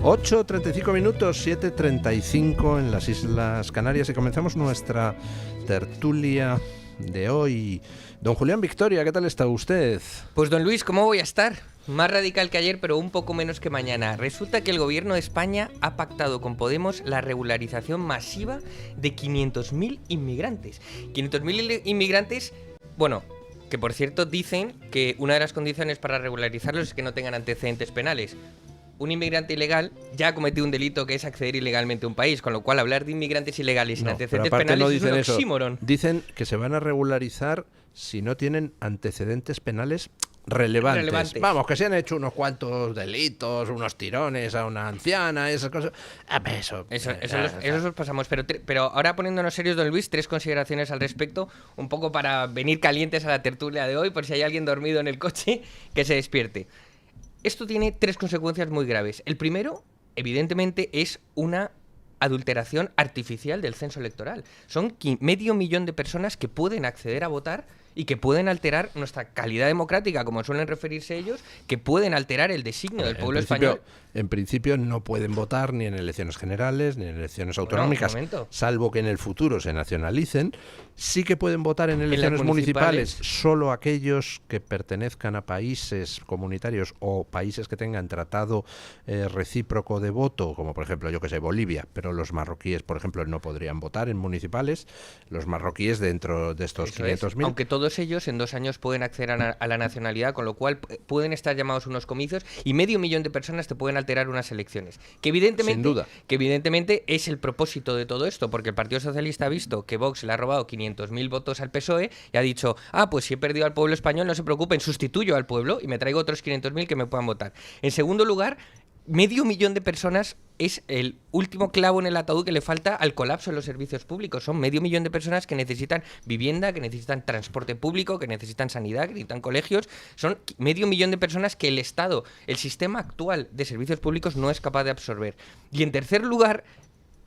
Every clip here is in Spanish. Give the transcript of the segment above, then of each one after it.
8:35 minutos, 7:35 en las Islas Canarias y comenzamos nuestra tertulia de hoy. Don Julián Victoria, ¿qué tal está usted? Pues don Luis, ¿cómo voy a estar? Más radical que ayer, pero un poco menos que mañana. Resulta que el gobierno de España ha pactado con Podemos la regularización masiva de 500.000 inmigrantes. 500.000 inmigrantes, bueno, que por cierto dicen que una de las condiciones para regularizarlos es que no tengan antecedentes penales. Un inmigrante ilegal ya ha cometido un delito que es acceder ilegalmente a un país, con lo cual hablar de inmigrantes ilegales sin antecedentes penales no es un oxímoron. Dicen que se van a regularizar si no tienen antecedentes penales relevantes. Vamos, que se han hecho unos cuantos delitos, unos tirones a una anciana, esas cosas. Eso los pasamos. Pero ahora poniéndonos serios, don Luis, 3 consideraciones al respecto, un poco para venir calientes a la tertulia de hoy, por si hay alguien dormido en el coche, que se despierte. Esto tiene 3 consecuencias muy graves. El primero, evidentemente, es una adulteración artificial del censo electoral. Son 500.000 de personas que pueden acceder a votar y que pueden alterar nuestra calidad democrática, como suelen referirse ellos, que pueden alterar el designio del pueblo español. En principio no pueden votar ni en elecciones generales, ni en elecciones autonómicas, salvo que en el futuro se nacionalicen. Sí que pueden votar en elecciones municipales solo aquellos que pertenezcan a países comunitarios o países que tengan tratado recíproco de voto, como por ejemplo, yo que sé, Bolivia, pero los marroquíes, por ejemplo, no podrían votar en municipales, los marroquíes dentro de estos 500.000. Aunque todos ellos en 2 años pueden acceder a la nacionalidad, con lo cual pueden estar llamados unos comicios y 500.000 de personas te pueden alterar unas elecciones. Que evidentemente, sin duda, que evidentemente es el propósito de todo esto, porque el Partido Socialista ha visto que Vox le ha robado 500.000 votos al PSOE y ha dicho, pues si he perdido al pueblo español, no se preocupen, sustituyo al pueblo y me traigo otros 500.000 que me puedan votar. En segundo lugar, 500.000 de personas es el último clavo en el ataúd que le falta al colapso de los servicios públicos. Son 500.000 de personas que necesitan vivienda, que necesitan transporte público, que necesitan sanidad, que necesitan colegios. Son 500.000 de personas que el Estado, el sistema actual de servicios públicos no es capaz de absorber. Y en tercer lugar,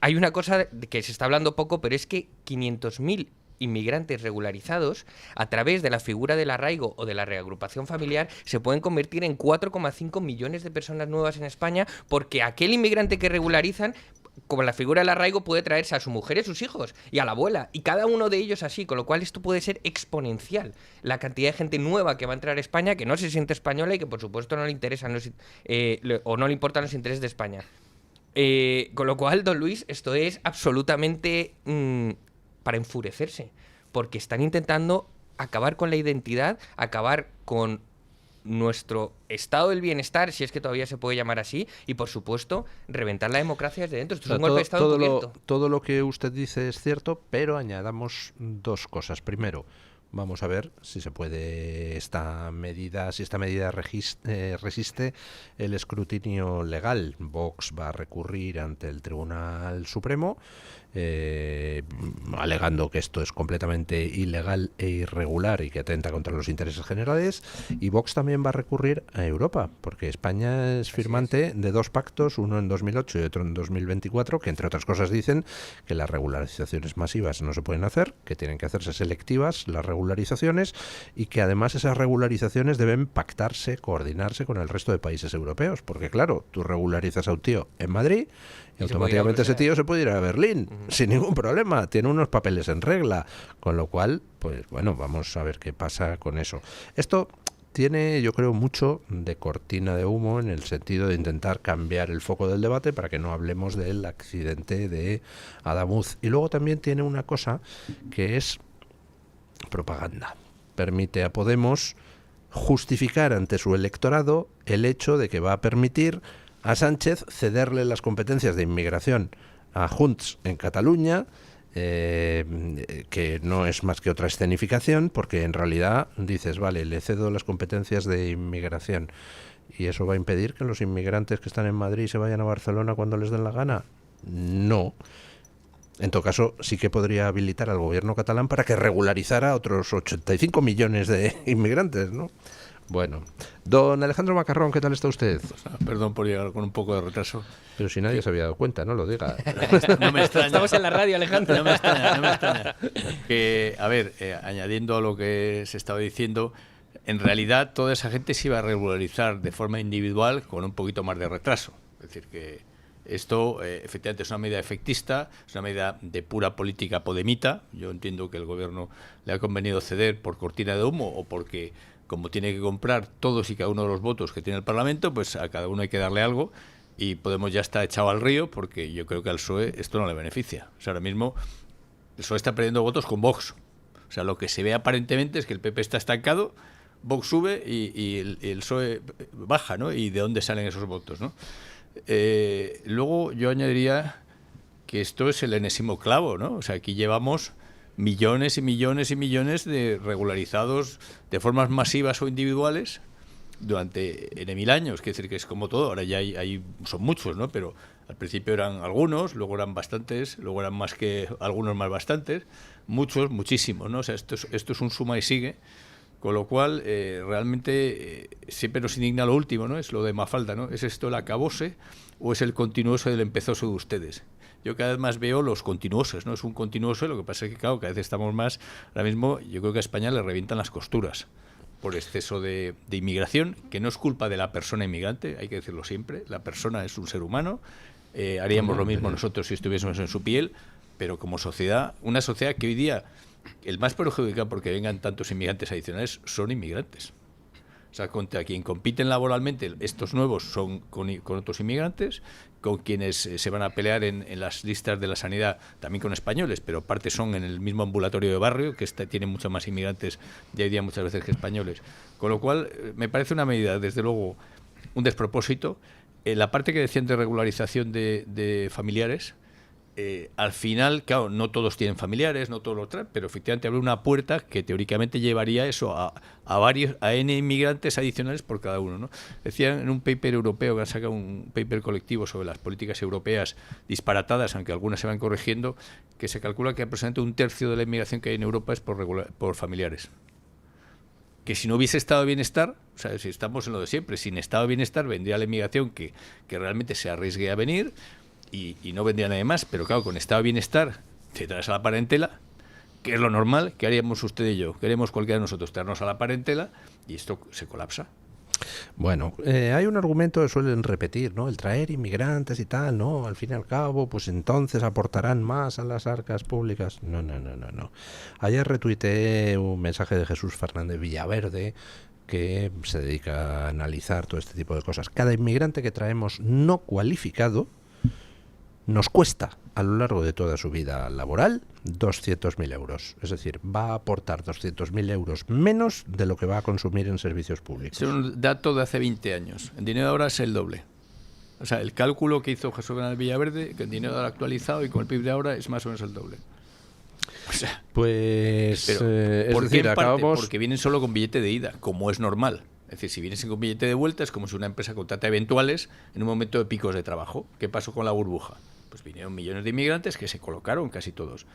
hay una cosa que se está hablando poco, pero es que 500.000 inmigrantes regularizados, a través de la figura del arraigo o de la reagrupación familiar, se pueden convertir en 4,5 millones de personas nuevas en España, porque aquel inmigrante que regularizan, como la figura del arraigo, puede traerse a su mujer y a sus hijos y a la abuela, y cada uno de ellos así, con lo cual esto puede ser exponencial. La cantidad de gente nueva que va a entrar a España, que no se siente española y que por supuesto no le interesan o no le importan los intereses de España. Con lo cual, don Luis, esto es absolutamente para enfurecerse, porque están intentando acabar con la identidad, acabar con nuestro estado del bienestar, si es que todavía se puede llamar así, y por supuesto reventar la democracia desde dentro. Esto es un golpe de Estado encubierto. Todo lo que usted dice es cierto, pero añadamos 2 cosas. Primero, vamos a ver si se puede esta medida resiste el escrutinio legal. Vox va a recurrir ante el Tribunal Supremo, alegando que esto es completamente ilegal e irregular y que atenta contra los intereses generales, y Vox también va a recurrir a Europa, porque España es firmante de 2 pactos, uno en 2008 y otro en 2024, que entre otras cosas dicen que las regularizaciones masivas no se pueden hacer, que tienen que hacerse selectivas las regularizaciones, y que además esas regularizaciones deben pactarse, coordinarse con el resto de países europeos, porque claro, tú regularizas a un tío en Madrid y automáticamente ese tío se puede ir a Berlín sin ningún problema, tiene unos papeles en regla, con lo cual, pues bueno, vamos a ver qué pasa con eso. Esto tiene, yo creo, mucho de cortina de humo en el sentido de intentar cambiar el foco del debate para que no hablemos del accidente de Adamuz. Y luego también tiene una cosa que es propaganda. Permite a Podemos justificar ante su electorado el hecho de que va a permitir a Sánchez cederle las competencias de inmigración a Junts en Cataluña, que no es más que otra escenificación, porque en realidad dices, vale, le cedo las competencias de inmigración, ¿y eso va a impedir que los inmigrantes que están en Madrid se vayan a Barcelona cuando les den la gana? No. En todo caso, sí que podría habilitar al gobierno catalán para que regularizara a otros 85 millones de inmigrantes, ¿no? Bueno, don Alejandro Macarrón, ¿qué tal está usted? Perdón por llegar con un poco de retraso. Pero si nadie se había dado cuenta, no lo diga. No me extraña. Estamos en la radio, Alejandro. No me extraña. Que, a ver, añadiendo a lo que se estaba diciendo, en realidad toda esa gente se iba a regularizar de forma individual con un poquito más de retraso. Es decir, que esto efectivamente es una medida efectista, es una medida de pura política podemita. Yo entiendo que el gobierno le ha convenido ceder por cortina de humo o porque, como tiene que comprar todos y cada uno de los votos que tiene el Parlamento, pues a cada uno hay que darle algo, y Podemos ya está echado al río, porque yo creo que al PSOE esto no le beneficia. O sea, ahora mismo el PSOE está perdiendo votos con Vox. O sea, lo que se ve aparentemente es que el PP está estancado, Vox sube y el PSOE baja, ¿no? ¿Y de dónde salen esos votos, no? Luego yo añadiría que esto es el enésimo clavo, ¿no? O sea, aquí llevamos millones y millones y millones de regularizados de formas masivas o individuales durante N mil años. Quiere decir que es como todo, ahora ya son muchos, ¿no? Pero al principio eran algunos, luego eran bastantes, luego eran más que algunos más bastantes, muchos, muchísimos, ¿no? O sea, esto es un suma y sigue, con lo cual realmente siempre nos indigna lo último, ¿no? Es lo de Mafalda, ¿no? ¿Es esto el acabose o es el continuoso del empezoso de ustedes? Yo cada vez más veo los continuosos, ¿no? Es un continuoso, lo que pasa es que, claro, cada vez estamos más, ahora mismo yo creo que a España le revientan las costuras por exceso de inmigración, que no es culpa de la persona inmigrante, hay que decirlo siempre, la persona es un ser humano, haríamos lo mismo nosotros si estuviésemos en su piel, pero como sociedad, una sociedad que hoy día el más perjudicado porque vengan tantos inmigrantes adicionales son inmigrantes. O sea, contra quien compiten laboralmente estos nuevos son con otros inmigrantes, con quienes se van a pelear en las listas de la sanidad también con españoles, pero parte son en el mismo ambulatorio de barrio, que tiene muchos más inmigrantes ya hoy día muchas veces que españoles. Con lo cual, me parece una medida, desde luego, un despropósito. La parte que decían de regularización de familiares, al final, claro, no todos tienen familiares, no todos lo traen, pero efectivamente abre una puerta que teóricamente llevaría eso a N inmigrantes adicionales por cada uno, ¿no? Decían en un paper europeo, que han sacado un paper colectivo sobre las políticas europeas disparatadas, aunque algunas se van corrigiendo, que se calcula que aproximadamente un tercio de la inmigración que hay en Europa es por familiares. Que si no hubiese estado de bienestar, o sea, si estamos en lo de siempre, sin estado de bienestar vendría la inmigración que realmente se arriesgue a venir, y no vendría nadie más, pero claro, con estado de bienestar te traes a la parentela, que es lo normal, que haríamos usted y yo, queremos cualquiera de nosotros traernos a la parentela, y esto se colapsa. Bueno, hay un argumento que suelen repetir, ¿no? El traer inmigrantes y tal, ¿no? Al fin y al cabo, pues entonces aportarán más a las arcas públicas. No. Ayer retuiteé un mensaje de Jesús Fernández Villaverde, que se dedica a analizar todo este tipo de cosas. Cada inmigrante que traemos no cualificado nos cuesta a lo largo de toda su vida laboral 200.000 euros. Es decir, va a aportar 200.000 euros menos de lo que va a consumir en servicios públicos. Es un dato de hace 20 años. En dinero de ahora es el doble. O sea, el cálculo que hizo Jesús Fernández Villaverde, que en dinero de ahora actualizado y con el PIB de ahora es más o menos el doble. O sea, pues pero, es ¿por decir, qué en parte? acabamos... Porque vienen solo con billete de ida, como es normal. Es decir, si vienes con billete de vuelta es como si una empresa contrata eventuales en un momento de picos de trabajo. ¿Qué pasó con la burbuja? Pues vinieron millones de inmigrantes que se colocaron, casi todos.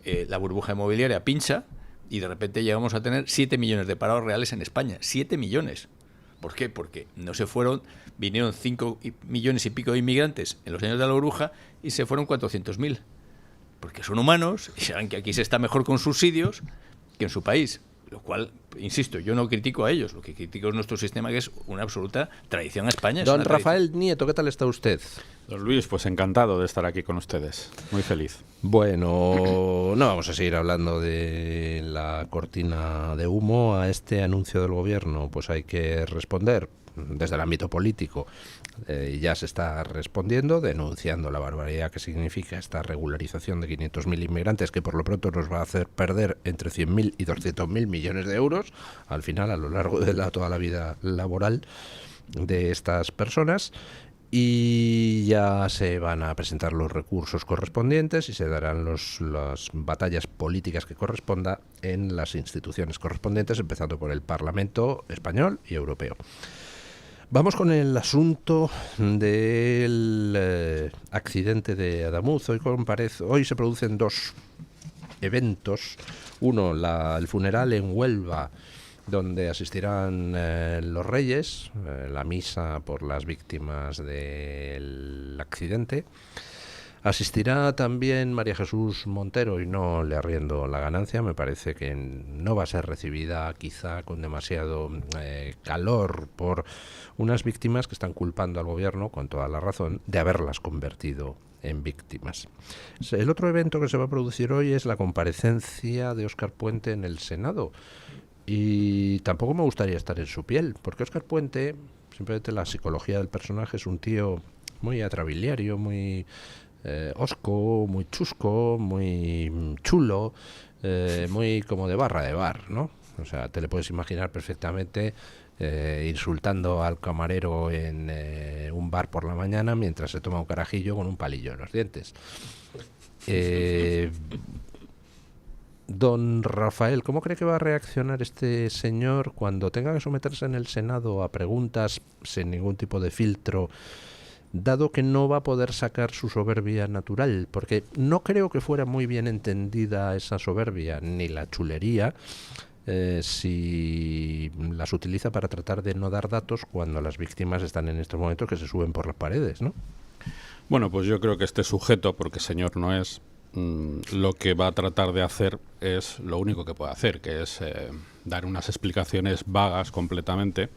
La burbuja inmobiliaria pincha y de repente llegamos a tener 7 millones de parados reales en España. 7 millones. ¿Por qué? Porque no se fueron, vinieron 5 millones y pico de inmigrantes en los años de la burbuja y se fueron 400.000. Porque son humanos y saben que aquí se está mejor con subsidios que en su país. Lo cual, insisto, yo no critico a ellos, lo que critico es nuestro sistema, que es una absoluta tradición a España. Don Rafael Nieto, ¿qué tal está usted? Don Luis, pues encantado de estar aquí con ustedes, muy feliz. Bueno, no vamos a seguir hablando de la cortina de humo a este anuncio del gobierno, pues hay que responder desde el ámbito político. Ya se está respondiendo, denunciando la barbaridad que significa esta regularización de 500.000 inmigrantes, que por lo pronto nos va a hacer perder entre 100.000 y 200.000 millones de euros, al final, a lo largo de toda la vida laboral de estas personas. Y ya se van a presentar los recursos correspondientes y se darán las batallas políticas que corresponda en las instituciones correspondientes, empezando por el Parlamento español y europeo. Vamos con el asunto del accidente de Adamuz. Hoy se producen dos eventos. Uno, el funeral en Huelva, donde asistirán los reyes, la misa por las víctimas del accidente. Asistirá también María Jesús Montero y no le arriendo la ganancia. Me parece que no va a ser recibida quizá con demasiado calor por unas víctimas que están culpando al gobierno, con toda la razón, de haberlas convertido en víctimas. El otro evento que se va a producir hoy es la comparecencia de Óscar Puente en el Senado. Y tampoco me gustaría estar en su piel, porque Óscar Puente, simplemente la psicología del personaje, es un tío muy atrabiliario, muy hosco, muy chusco, muy chulo, muy como de barra de bar, ¿no? O sea, te le puedes imaginar perfectamente insultando al camarero en un bar por la mañana mientras se toma un carajillo con un palillo en los dientes. Don Rafael, ¿cómo cree que va a reaccionar este señor cuando tenga que someterse en el Senado a preguntas sin ningún tipo de filtro, dado que no va a poder sacar su soberbia natural? Porque no creo que fuera muy bien entendida esa soberbia, ni la chulería, si las utiliza para tratar de no dar datos cuando las víctimas están en estos momentos que se suben por las paredes, ¿no? Bueno, pues yo creo que este sujeto, porque señor no es, lo que va a tratar de hacer es lo único que puede hacer, que es dar unas explicaciones vagas completamente,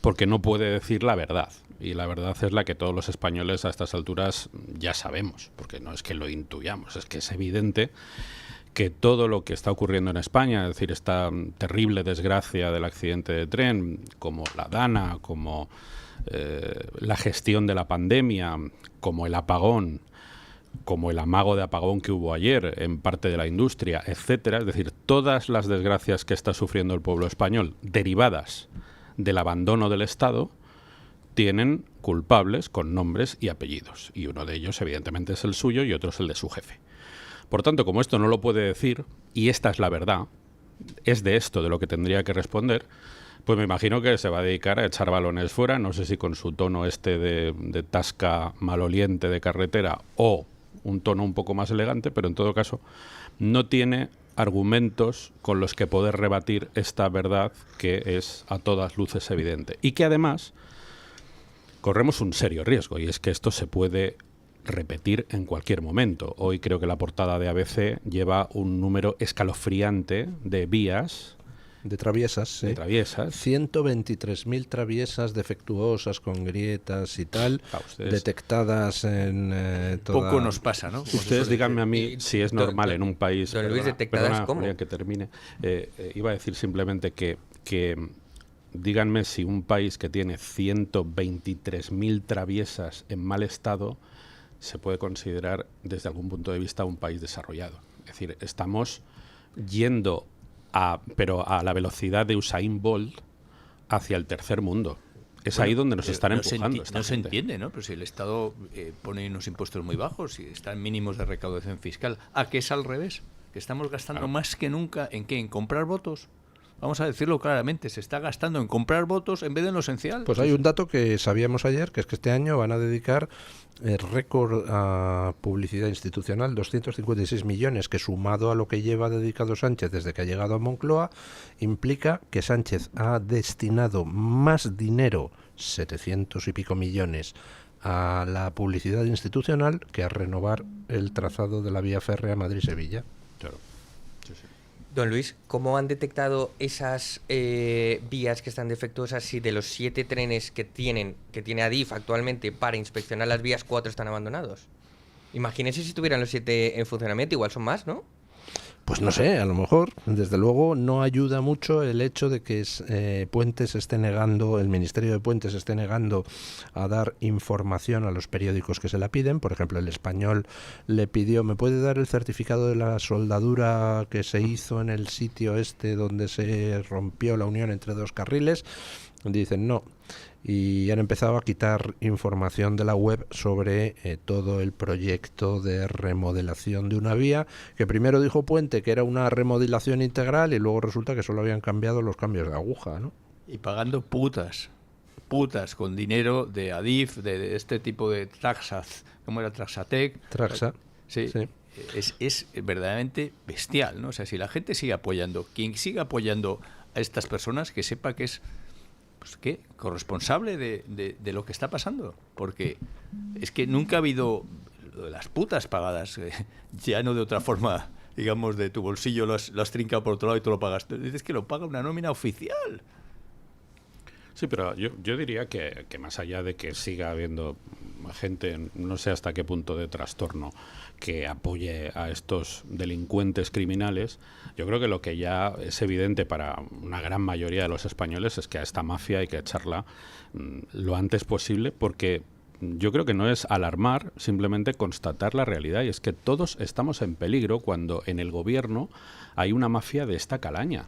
porque no puede decir la verdad. Y la verdad es la que todos los españoles a estas alturas ya sabemos, porque no es que lo intuyamos, es que es evidente que todo lo que está ocurriendo en España, es decir, esta terrible desgracia del accidente de tren, como la Dana, como la gestión de la pandemia, como el apagón, como el amago de apagón que hubo ayer en parte de la industria, etcétera, es decir, todas las desgracias que está sufriendo el pueblo español derivadas del abandono del Estado tienen culpables con nombres y apellidos, y uno de ellos evidentemente es el suyo y otro es el de su jefe. Por tanto, como esto no lo puede decir, y esta es la verdad, es de esto de lo que tendría que responder, pues me imagino que se va a dedicar a echar balones fuera, no sé si con su tono este de tasca maloliente de carretera o un tono un poco más elegante, pero en todo caso no tiene argumentos con los que poder rebatir esta verdad que es a todas luces evidente. Y que además corremos un serio riesgo, y es que esto se puede repetir en cualquier momento. Hoy creo que la portada de ABC lleva un número escalofriante de vías. De traviesas, sí. De traviesas. 123.000 traviesas defectuosas con grietas y tal, detectadas en toda... Poco nos pasa, ¿no? Ustedes díganme a mí si es normal en un país... Don Luis, ¿detectadas cómo? Que termine. Iba a decir simplemente que díganme si un país que tiene 123.000 traviesas en mal estado se puede considerar desde algún punto de vista un país desarrollado. Es decir, estamos yendo pero a la velocidad de Usain Bolt hacia el tercer mundo. Es ahí donde nos están empujando. No se entiende, ¿no? Pero si el Estado pone unos impuestos muy bajos, si están mínimos de recaudación fiscal, ¿a qué es al revés? Que estamos gastando más que nunca ¿en qué? ¿En comprar votos? Vamos a decirlo claramente, se está gastando en comprar votos en vez de en lo esencial. Pues hay un dato que sabíamos ayer, que es que este año van a dedicar récord a publicidad institucional, 256 millones, que sumado a lo que lleva dedicado Sánchez desde que ha llegado a Moncloa, implica que Sánchez ha destinado más dinero, 700 y pico millones, a la publicidad institucional que a renovar el trazado de la vía férrea Madrid-Sevilla. Claro. Sí, sí. Don Luis, ¿cómo han detectado esas vías que están defectuosas si de los 7 trenes que tiene Adif actualmente para inspeccionar las vías, 4 están abandonados? Imagínense si tuvieran los 7 en funcionamiento, igual son más, ¿no? Pues no sé, a lo mejor, desde luego no ayuda mucho el hecho de que Puentes esté negando, el Ministerio de Puentes esté negando a dar información a los periódicos que se la piden. Por ejemplo, El Español le pidió, ¿me puede dar el certificado de la soldadura que se hizo en el sitio este donde se rompió la unión entre 2 carriles? Dicen no. Y han empezado a quitar información de la web sobre todo el proyecto de remodelación de una vía, que primero dijo Puente que era una remodelación integral y luego resulta que solo habían cambiado los cambios de aguja, ¿no? Y pagando putas con dinero de Adif, de este tipo de Traxaz, ¿cómo era? Traxatec. Traxa. Sí. Es verdaderamente bestial, ¿no? O sea, si la gente sigue apoyando, quien siga apoyando a estas personas, que sepa que es... Pues, ¿qué? Corresponsable de lo que está pasando, porque es que nunca ha habido, lo de las putas pagadas, ya no de otra forma, digamos, de tu bolsillo lo has trincado por otro lado y tú lo pagas. Dices que lo paga una nómina oficial. Sí, pero yo diría que más allá de que siga habiendo gente, no sé hasta qué punto de trastorno, que apoye a estos delincuentes criminales, yo creo que lo que ya es evidente para una gran mayoría de los españoles es que a esta mafia hay que echarla lo antes posible, porque yo creo que no es alarmar, simplemente constatar la realidad, y es que todos estamos en peligro cuando en el gobierno hay una mafia de esta calaña.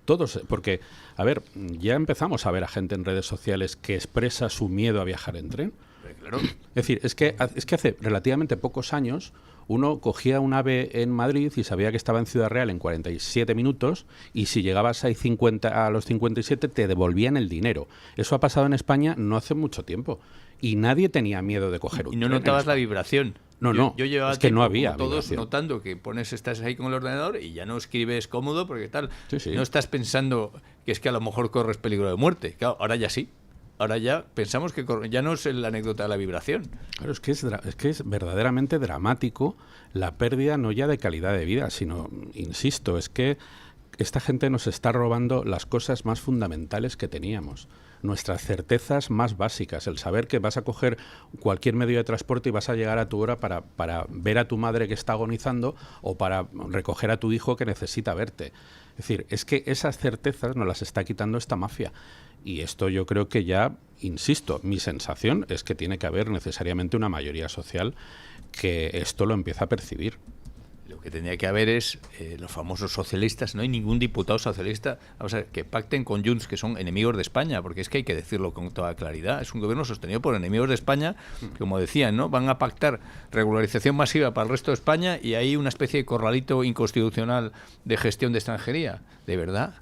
Todos, porque, a ver, ya empezamos a ver a gente en redes sociales que expresa su miedo a viajar en tren. Claro. Es decir, es que hace relativamente pocos años uno cogía un AVE en Madrid y sabía que estaba en Ciudad Real en 47 minutos, y si llegabas a los 57 te devolvían el dinero. Eso ha pasado en España no hace mucho tiempo y nadie tenía miedo de coger un Y no tren notabas la vibración. No, Yo llevaba es que no tiempo, había como todos vibración. notando que estás ahí con el ordenador y ya no escribes cómodo porque tal. Sí. No estás pensando que es que a lo mejor corres peligro de muerte. Claro, ahora ya sí. Ahora ya pensamos que ya no es la anécdota de la vibración. Claro, es que es verdaderamente dramático la pérdida no ya de calidad de vida, sino, insisto, es que esta gente nos está robando las cosas más fundamentales que teníamos, nuestras certezas más básicas, el saber que vas a coger cualquier medio de transporte y vas a llegar a tu hora para ver a tu madre que está agonizando o para recoger a tu hijo que necesita verte. Es decir, es que esas certezas nos las está quitando esta mafia. Y esto yo creo que ya, insisto, mi sensación es que tiene que haber necesariamente una mayoría social que esto lo empieza a percibir. Lo que tendría que haber es los famosos socialistas. No hay ningún diputado socialista, vamos a ver, que pacten con Junts, que son enemigos de España, porque es que hay que decirlo con toda claridad. Es un gobierno sostenido por enemigos de España, que, como decían, ¿no?, van a pactar regularización masiva para el resto de España y hay una especie de corralito inconstitucional de gestión de extranjería. De verdad,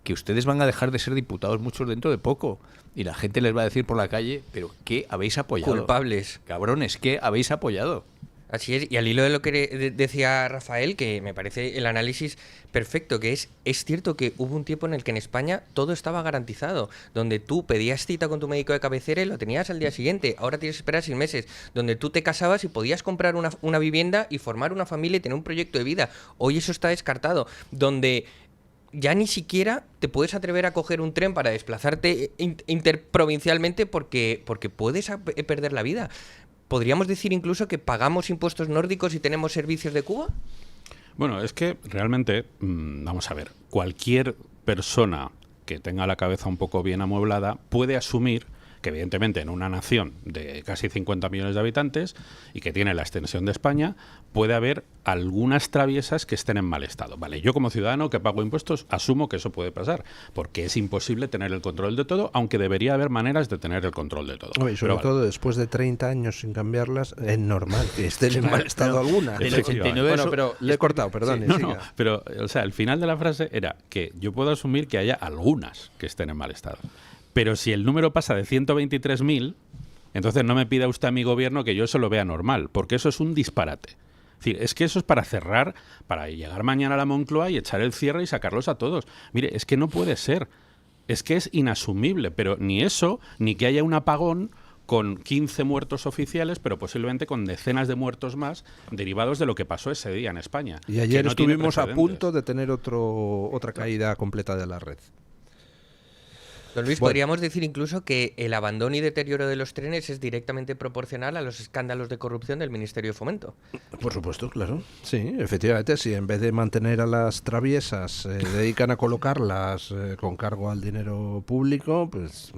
que ustedes van a dejar de ser diputados muchos dentro de poco. Y la gente les va a decir por la calle, ¿pero qué habéis apoyado? Culpables. Cabrones, ¿qué habéis apoyado? Así es, y al hilo de lo que decía Rafael, que me parece el análisis perfecto, que es cierto que hubo un tiempo en el que en España todo estaba garantizado, donde tú pedías cita con tu médico de cabecera y lo tenías al día siguiente, ahora tienes que esperar 6 meses, donde tú te casabas y podías comprar una vivienda y formar una familia y tener un proyecto de vida. Hoy eso está descartado, donde ya ni siquiera te puedes atrever a coger un tren para desplazarte interprovincialmente porque puedes perder la vida. ¿Podríamos decir incluso que pagamos impuestos nórdicos y tenemos servicios de Cuba? Bueno, es que realmente, vamos a ver, cualquier persona que tenga la cabeza un poco bien amueblada puede asumir que evidentemente en una nación de casi 50 millones de habitantes y que tiene la extensión de España, puede haber algunas traviesas que estén en mal estado. Vale, yo como ciudadano que pago impuestos asumo que eso puede pasar, porque es imposible tener el control de todo, aunque debería haber maneras de tener el control de todo. Y sobre todo después de 30 años sin cambiarlas, es normal que estén en mal estado alguna. Del 89 Bueno, pero le he cortado, perdón. Sí, no, pero o sea, el final de la frase era que yo puedo asumir que haya algunas que estén en mal estado. Pero si el número pasa de 123.000, entonces no me pida usted a mi gobierno que yo eso lo vea normal, porque eso es un disparate. Es decir, es que eso es para cerrar, para llegar mañana a la Moncloa y echar el cierre y sacarlos a todos. Mire, es que no puede ser. Es que es inasumible, pero ni eso, ni que haya un apagón con 15 muertos oficiales, pero posiblemente con decenas de muertos más derivados de lo que pasó ese día en España. Y ayer no tiene estuvimos a precedentes. punto de tener otra caída completa de la red. Don Luis, Bueno. podríamos decir incluso que el abandono y deterioro de los trenes es directamente proporcional a los escándalos de corrupción del Ministerio de Fomento. Por supuesto, claro. Sí, efectivamente, si en vez de mantener a las traviesas se dedican a colocarlas con cargo al dinero público, pues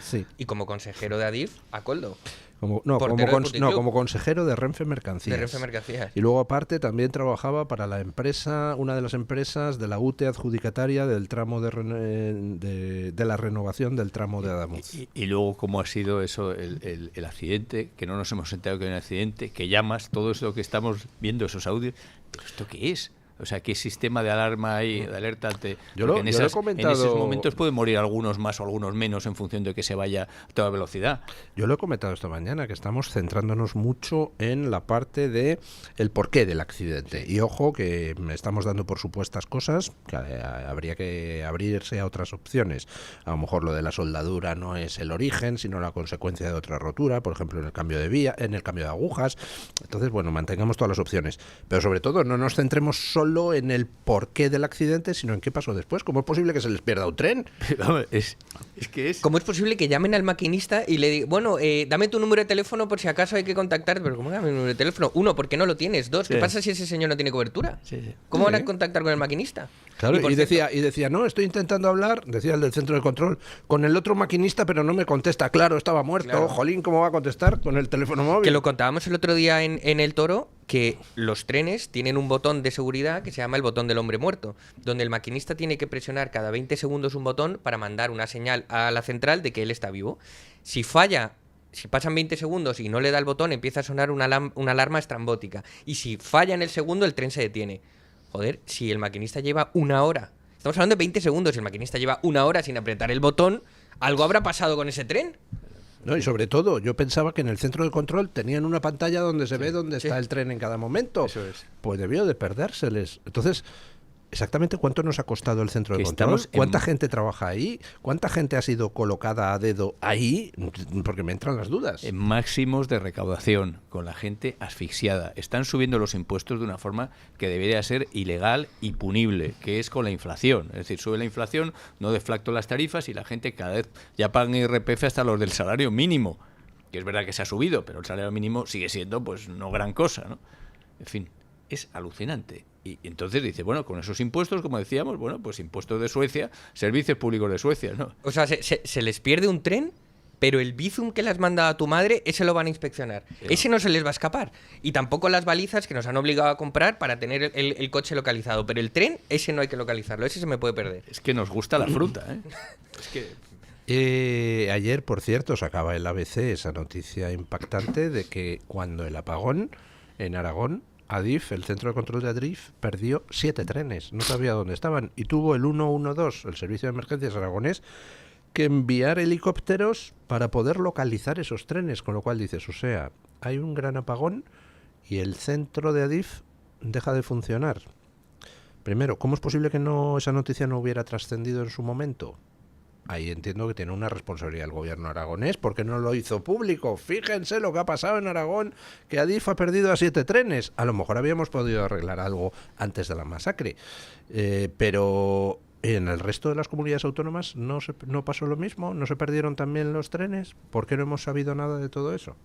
sí. Y como consejero de Adif, a Coldo, Como Portero de Puticlub. como consejero de Renfe Mercancías. de Renfe Mercancías. Y luego aparte también trabajaba para la empresa, una de las empresas de la UTE adjudicataria del tramo de la renovación del tramo de Adamuz. Y luego, ¿cómo ha sido eso, el accidente? Que no nos hemos enterado que hay un accidente, que llamas, todo eso que estamos viendo, esos audios. ¿Pero esto qué es? O sea, ¿qué sistema de alarma hay, de alerta? Yo lo he en comentado. esos momentos pueden morir algunos más o algunos menos en función de que se vaya a toda velocidad. Yo lo he comentado esta mañana, que estamos centrándonos mucho en la parte de el porqué del accidente. Y ojo, que estamos dando por supuestas cosas, que habría que abrirse a otras opciones. A lo mejor lo de la soldadura no es el origen, sino la consecuencia de otra rotura, por ejemplo, en el cambio de vía, en el cambio de agujas. Entonces, bueno, mantengamos todas las opciones. Pero sobre todo, no nos centremos solo en el porqué del accidente, sino en qué pasó después. ¿Cómo es posible que se les pierda un tren? Es que es... ¿Cómo es posible que llamen al maquinista y le digan, bueno, dame tu número de teléfono por si acaso hay que contactar? Pero ¿cómo dame mi número de teléfono? Uno, ¿por qué no lo tienes? Dos, ¿qué Sí. pasa si ese señor no tiene cobertura? Sí. ¿Cómo van Sí. a contactar con el maquinista? Claro, por y cierto, decía, no, estoy intentando hablar, decía el del centro de control, con el otro maquinista, pero no me contesta. Claro, estaba muerto. Claro. Jolín, ¿cómo va a contestar con el teléfono móvil? que lo contábamos el otro día en El Toro, que los trenes tienen un botón de seguridad que se llama el botón del hombre muerto, donde el maquinista tiene que presionar cada 20 segundos un botón para mandar una señal a la central de que él está vivo. Si falla, si pasan 20 segundos y no le da el botón, empieza a sonar una alarma estrambótica. Y si falla en el segundo, el tren se detiene. Joder, si el maquinista lleva una hora, estamos hablando de 20 segundos, si el maquinista lleva una hora sin apretar el botón, ¿algo habrá pasado con ese tren? No, y sobre todo, yo pensaba que en el centro de control tenían una pantalla donde se ve dónde está el tren en cada momento. Eso es. Pues debió de perdérseles. Entonces, exactamente cuánto nos ha costado el centro de Que control, estamos en- cuánta gente trabaja ahí, cuánta gente ha sido colocada a dedo ahí, porque me entran las dudas. En máximos de recaudación, con la gente asfixiada. Están subiendo los impuestos de una forma que debería ser ilegal y punible, que es con la inflación. Es decir, sube la inflación, no deflacto las tarifas y la gente cada vez ya pagan IRPF hasta los del salario mínimo. Que es verdad que se ha subido, pero el salario mínimo sigue siendo pues no gran cosa, ¿no? En fin, es alucinante. Y entonces dice, bueno, con esos impuestos, como decíamos, bueno, pues impuestos de Suecia, servicios públicos de Suecia, ¿no? O sea, se les pierde un tren, pero el Bizum que le has mandado a tu madre, ese lo van a inspeccionar. Ese no se les va a escapar. Y tampoco las balizas que nos han obligado a comprar para tener el coche localizado. Pero el tren, ese no hay que localizarlo. Ese se me puede perder. Es que nos gusta la fruta, ¿eh? Es que... Ayer, por cierto, sacaba el ABC esa noticia impactante de que cuando el apagón en Aragón, Adif, el centro de control de Adif, perdió 7 trenes, no sabía dónde estaban, y tuvo el 112, el servicio de emergencias aragonés, que enviar helicópteros para poder localizar esos trenes, con lo cual dices, o sea, hay un gran apagón y el centro de Adif deja de funcionar. Primero, ¿cómo es posible que esa noticia no hubiera trascendido en su momento? Ahí entiendo que tiene una responsabilidad el gobierno aragonés porque no lo hizo público. Fíjense lo que ha pasado en Aragón, que Adif ha perdido a 7 trenes. A lo mejor habíamos podido arreglar algo antes de la masacre. Pero en el resto de las comunidades autónomas no pasó lo mismo. ¿No se perdieron también los trenes? ¿Por qué no hemos sabido nada de todo eso?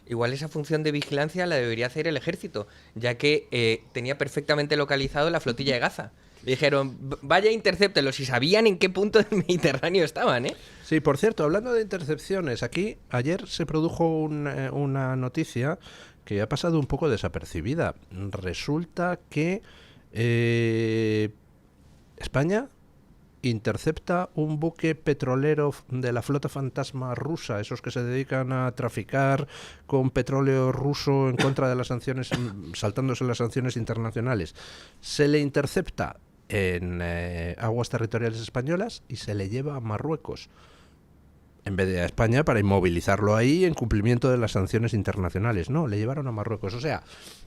Igual esa función de vigilancia la debería hacer el ejército, ya que tenía perfectamente localizado la flotilla de Gaza. Dijeron, vaya, intercéptelos, y sabían en qué punto del Mediterráneo estaban, ¿eh? Sí, por cierto, hablando de intercepciones, aquí ayer se produjo una noticia que ha pasado un poco desapercibida. Resulta que España intercepta un buque petrolero de la flota fantasma rusa, esos que se dedican a traficar con petróleo ruso en contra de las sanciones, saltándose las sanciones internacionales. Se le intercepta en aguas territoriales españolas y se le lleva a Marruecos, en vez de a España, para inmovilizarlo ahí en cumplimiento de las sanciones internacionales. No, le llevaron a Marruecos. O sea,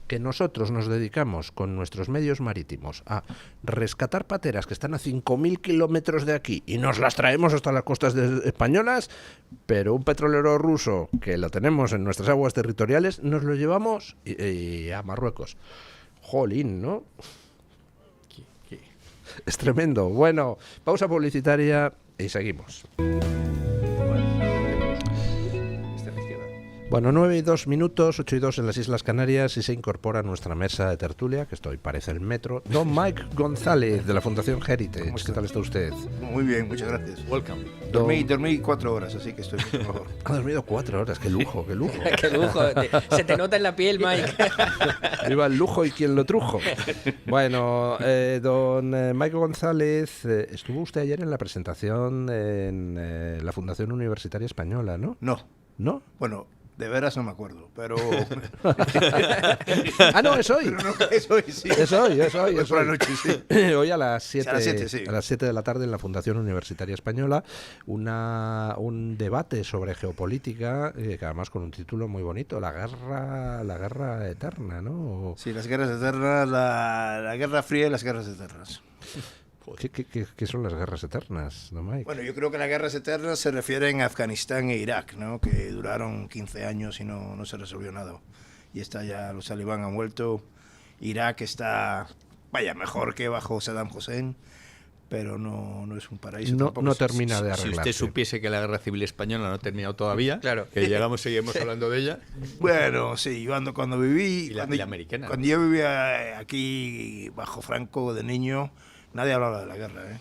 que nosotros nos dedicamos con nuestros medios marítimos a rescatar pateras que están a 5.000 kilómetros de aquí y nos las traemos hasta las costas españolas, pero un petrolero ruso que lo tenemos en nuestras aguas territoriales nos lo llevamos y a Marruecos. Jolín, ¿no? Es tremendo. Bueno, pausa publicitaria y seguimos. Bueno, 9:02, 8:02 en las Islas Canarias, y se incorpora a nuestra mesa de tertulia, que esto hoy parece el metro, don Mike González, de la Fundación Heritage. ¿Qué tal está usted? Muy bien, muchas gracias. Welcome. Dormí 4 horas, así que estoy mucho mejor. Ha dormido 4 horas, qué lujo, qué lujo. ¡Qué lujo! Se te nota en la piel, Mike. Viva el lujo y quien lo trujo. Bueno, don Mike González, estuvo usted ayer en la presentación en la Fundación Universitaria Española, ¿no? No, ¿No? bueno, De veras no me acuerdo, pero... Ah, no, es hoy. Pero no, es hoy, sí. Es hoy. Hoy por la noche, sí. Hoy a las 7, A las 7, sí. a las 7 de la tarde en la Fundación Universitaria Española, un debate sobre geopolítica, que además con un título muy bonito, la guerra eterna, ¿no? Sí, las guerras eternas, la Guerra Fría y las guerras eternas. ¿Qué son las guerras eternas, don Mike? Bueno, yo creo que las guerras eternas se refieren a Afganistán e Irak, ¿no? Que duraron 15 años y no se resolvió nada. Y ya los talibán han vuelto. Irak está, vaya, mejor que bajo Saddam Hussein, pero no es un paraíso. No termina de Si arreglarse. usted supiese que la Guerra Civil Española no ha terminado todavía, Claro. que llegamos, seguimos hablando de ella. Bueno, sí, yo cuando viví... Y la americana. Cuando yo vivía aquí bajo Franco de niño, nadie hablaba de la guerra, ¿eh?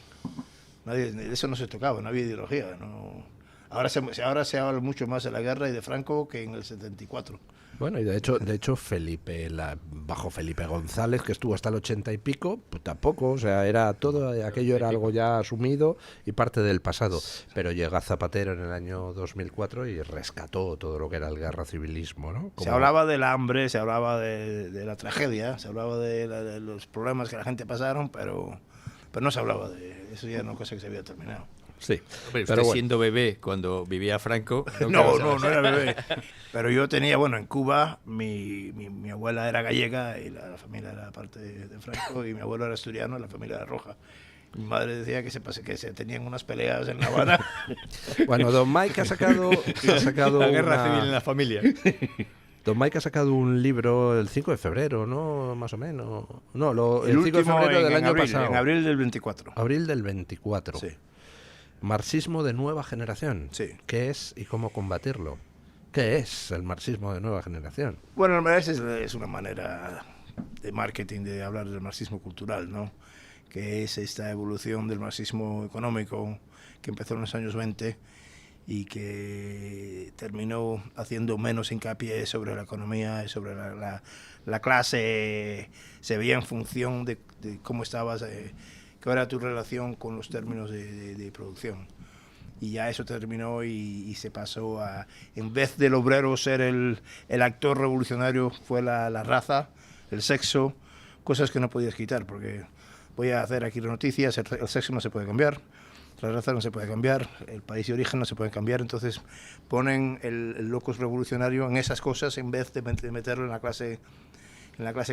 De eso no se tocaba, no había ideología, ¿no? Ahora se habla mucho más de la guerra y de Franco que en el 74. Bueno, y de hecho Felipe, bajo Felipe González, que estuvo hasta el 80 y pico, pues tampoco, o sea, era todo, aquello era algo ya asumido y parte del pasado. Pero llega Zapatero en el año 2004 y rescató todo lo que era el guerra civilismo, ¿no? Se hablaba del hambre, se hablaba de la tragedia, se hablaba de los problemas que la gente pasaron, pero no se hablaba de eso, ya era una cosa que se había terminado. Sí, Hombre, usted pero bueno. siendo bebé cuando vivía Franco... No era bebé. Pero yo tenía, bueno, en Cuba, mi abuela era gallega y la familia era parte de Franco, y mi abuelo era asturiano, la familia era roja. Mi madre decía que se tenían unas peleas en La Habana. Bueno, don Mike ha sacado La guerra una- civil en la familia. Don Mike ha sacado un libro el 5 de febrero, ¿no? Más o menos. No, el 5 de último febrero del en año abril, pasado. en abril del 24. Abril del 24. Sí. Marxismo de nueva generación. Sí. ¿Qué es y cómo combatirlo? ¿Qué es el marxismo de nueva generación? Bueno, en realidad es una manera de marketing de hablar del marxismo cultural, ¿no? Que es esta evolución del marxismo económico que empezó en los años 20 y que terminó haciendo menos hincapié sobre la economía y sobre la clase. Se veía en función de cómo estabas, qué era tu relación con los términos de producción. Y ya eso terminó y se pasó a, en vez del obrero ser el actor revolucionario, fue la raza, el sexo, cosas que no podías quitar, porque voy a hacer aquí las noticias, el sexo no se puede cambiar, la raza no se puede cambiar, el país de origen no se puede cambiar, entonces ponen el locus revolucionario en esas cosas en vez de meterlo en la clase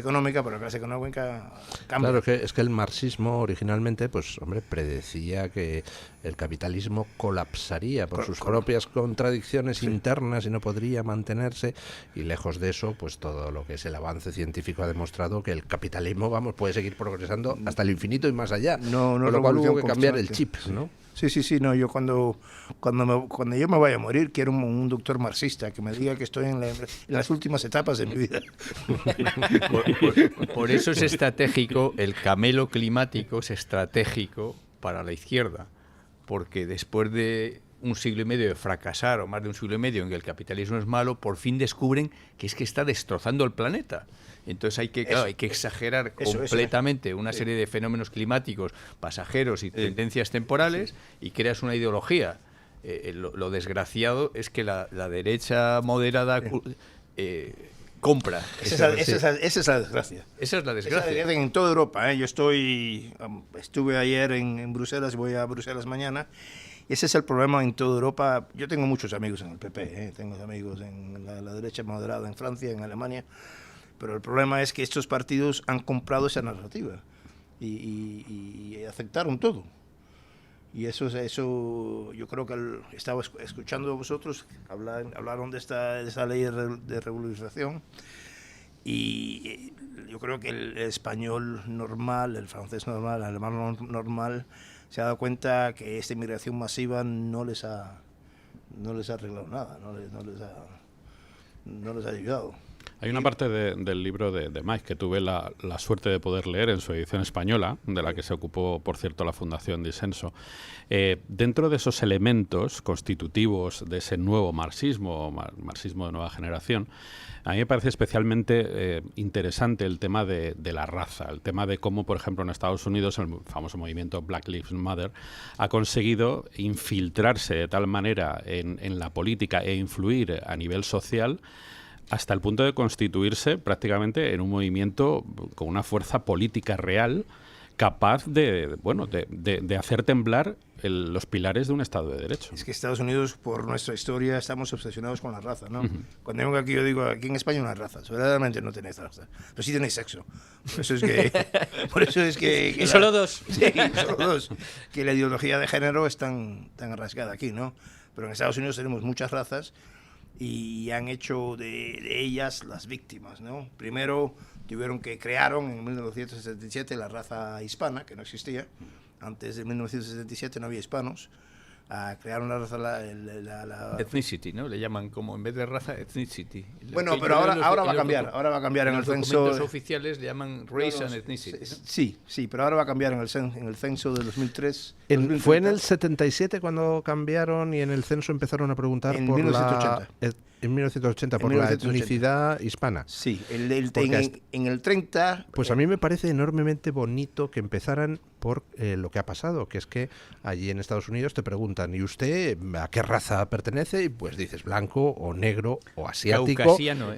económica, pero la clase económica cambia. Claro, es que el marxismo originalmente, pues hombre, predecía que el capitalismo colapsaría por sus propias contradicciones internas y no podría mantenerse, y lejos de eso, pues todo lo que es el avance científico ha demostrado que el capitalismo, vamos, puede seguir progresando hasta el infinito y más allá. No Con lo cual hubo revolución que cambiar el constante. chip, ¿no? Sí, no, yo cuando yo me vaya a morir quiero un doctor marxista que me diga que estoy en las últimas etapas de mi vida. Por eso es estratégico, el camelo climático es estratégico para la izquierda, porque después de un siglo y medio de fracasar, o más de un siglo y medio en que el capitalismo es malo, por fin descubren que es que está destrozando el planeta. Entonces hay que exagerar completamente una serie de fenómenos climáticos pasajeros y tendencias temporales, y creas una ideología. Lo desgraciado es que la derecha moderada compra. Esa es la desgracia. Esa es la Esa desgracia. en toda Europa. Yo estuve ayer en Bruselas, voy a Bruselas mañana. Ese es el problema en toda Europa. Yo tengo muchos amigos en el PP, tengo amigos en la derecha moderada en Francia, en Alemania. Pero el problema es que estos partidos han comprado esa narrativa y aceptaron todo. Y eso yo creo que estaba escuchando a vosotros, hablaron de esta ley de regularización, y yo creo que el español normal, el francés normal, el alemán normal, se ha dado cuenta que esta inmigración masiva no les ha arreglado nada, no les ha ayudado. Hay una parte del libro de Mike que tuve la suerte de poder leer en su edición española, de la que se ocupó, por cierto, la Fundación Disenso. Dentro de esos elementos constitutivos de ese nuevo marxismo, marxismo de nueva generación, a mí me parece especialmente interesante el tema de la raza, el tema de cómo, por ejemplo, en Estados Unidos el famoso movimiento Black Lives Matter ha conseguido infiltrarse de tal manera en la política e influir a nivel social hasta el punto de constituirse prácticamente en un movimiento con una fuerza política real capaz de hacer temblar los pilares de un Estado de Derecho. Es que Estados Unidos, por nuestra historia, estamos obsesionados con la raza, ¿no? Cuando vengo aquí, yo digo, aquí en España no hay razas. Verdaderamente no tenéis raza. Pero sí tenéis sexo. Por eso es que y solo dos. Sí, solo dos. Que la ideología de género es tan arraigada aquí, ¿no? Pero en Estados Unidos tenemos muchas razas y han hecho de ellas las víctimas, ¿no? Primero crearon en 1977 la raza hispana, que no existía. Antes de 1977 no había hispanos. Crearon la raza... Ethnicity, ¿no? Le llaman como, en vez de raza, ethnicity. Bueno, pero ahora va a cambiar. Ahora va a cambiar en el censo... Los documentos oficiales le llaman race and ethnicity, ¿no? Sí, pero ahora va a cambiar en el censo de 2003. Fue en el 77 cuando cambiaron y en el censo empezaron a preguntar en por 1980. En 1980, por la etnicidad hispana. Sí, en el 30... Pues a mí me parece enormemente bonito que empezaran por lo que ha pasado, que es que allí en Estados Unidos te preguntan, ¿y usted a qué raza pertenece? Y pues dices blanco o negro o asiático. Caucasiano,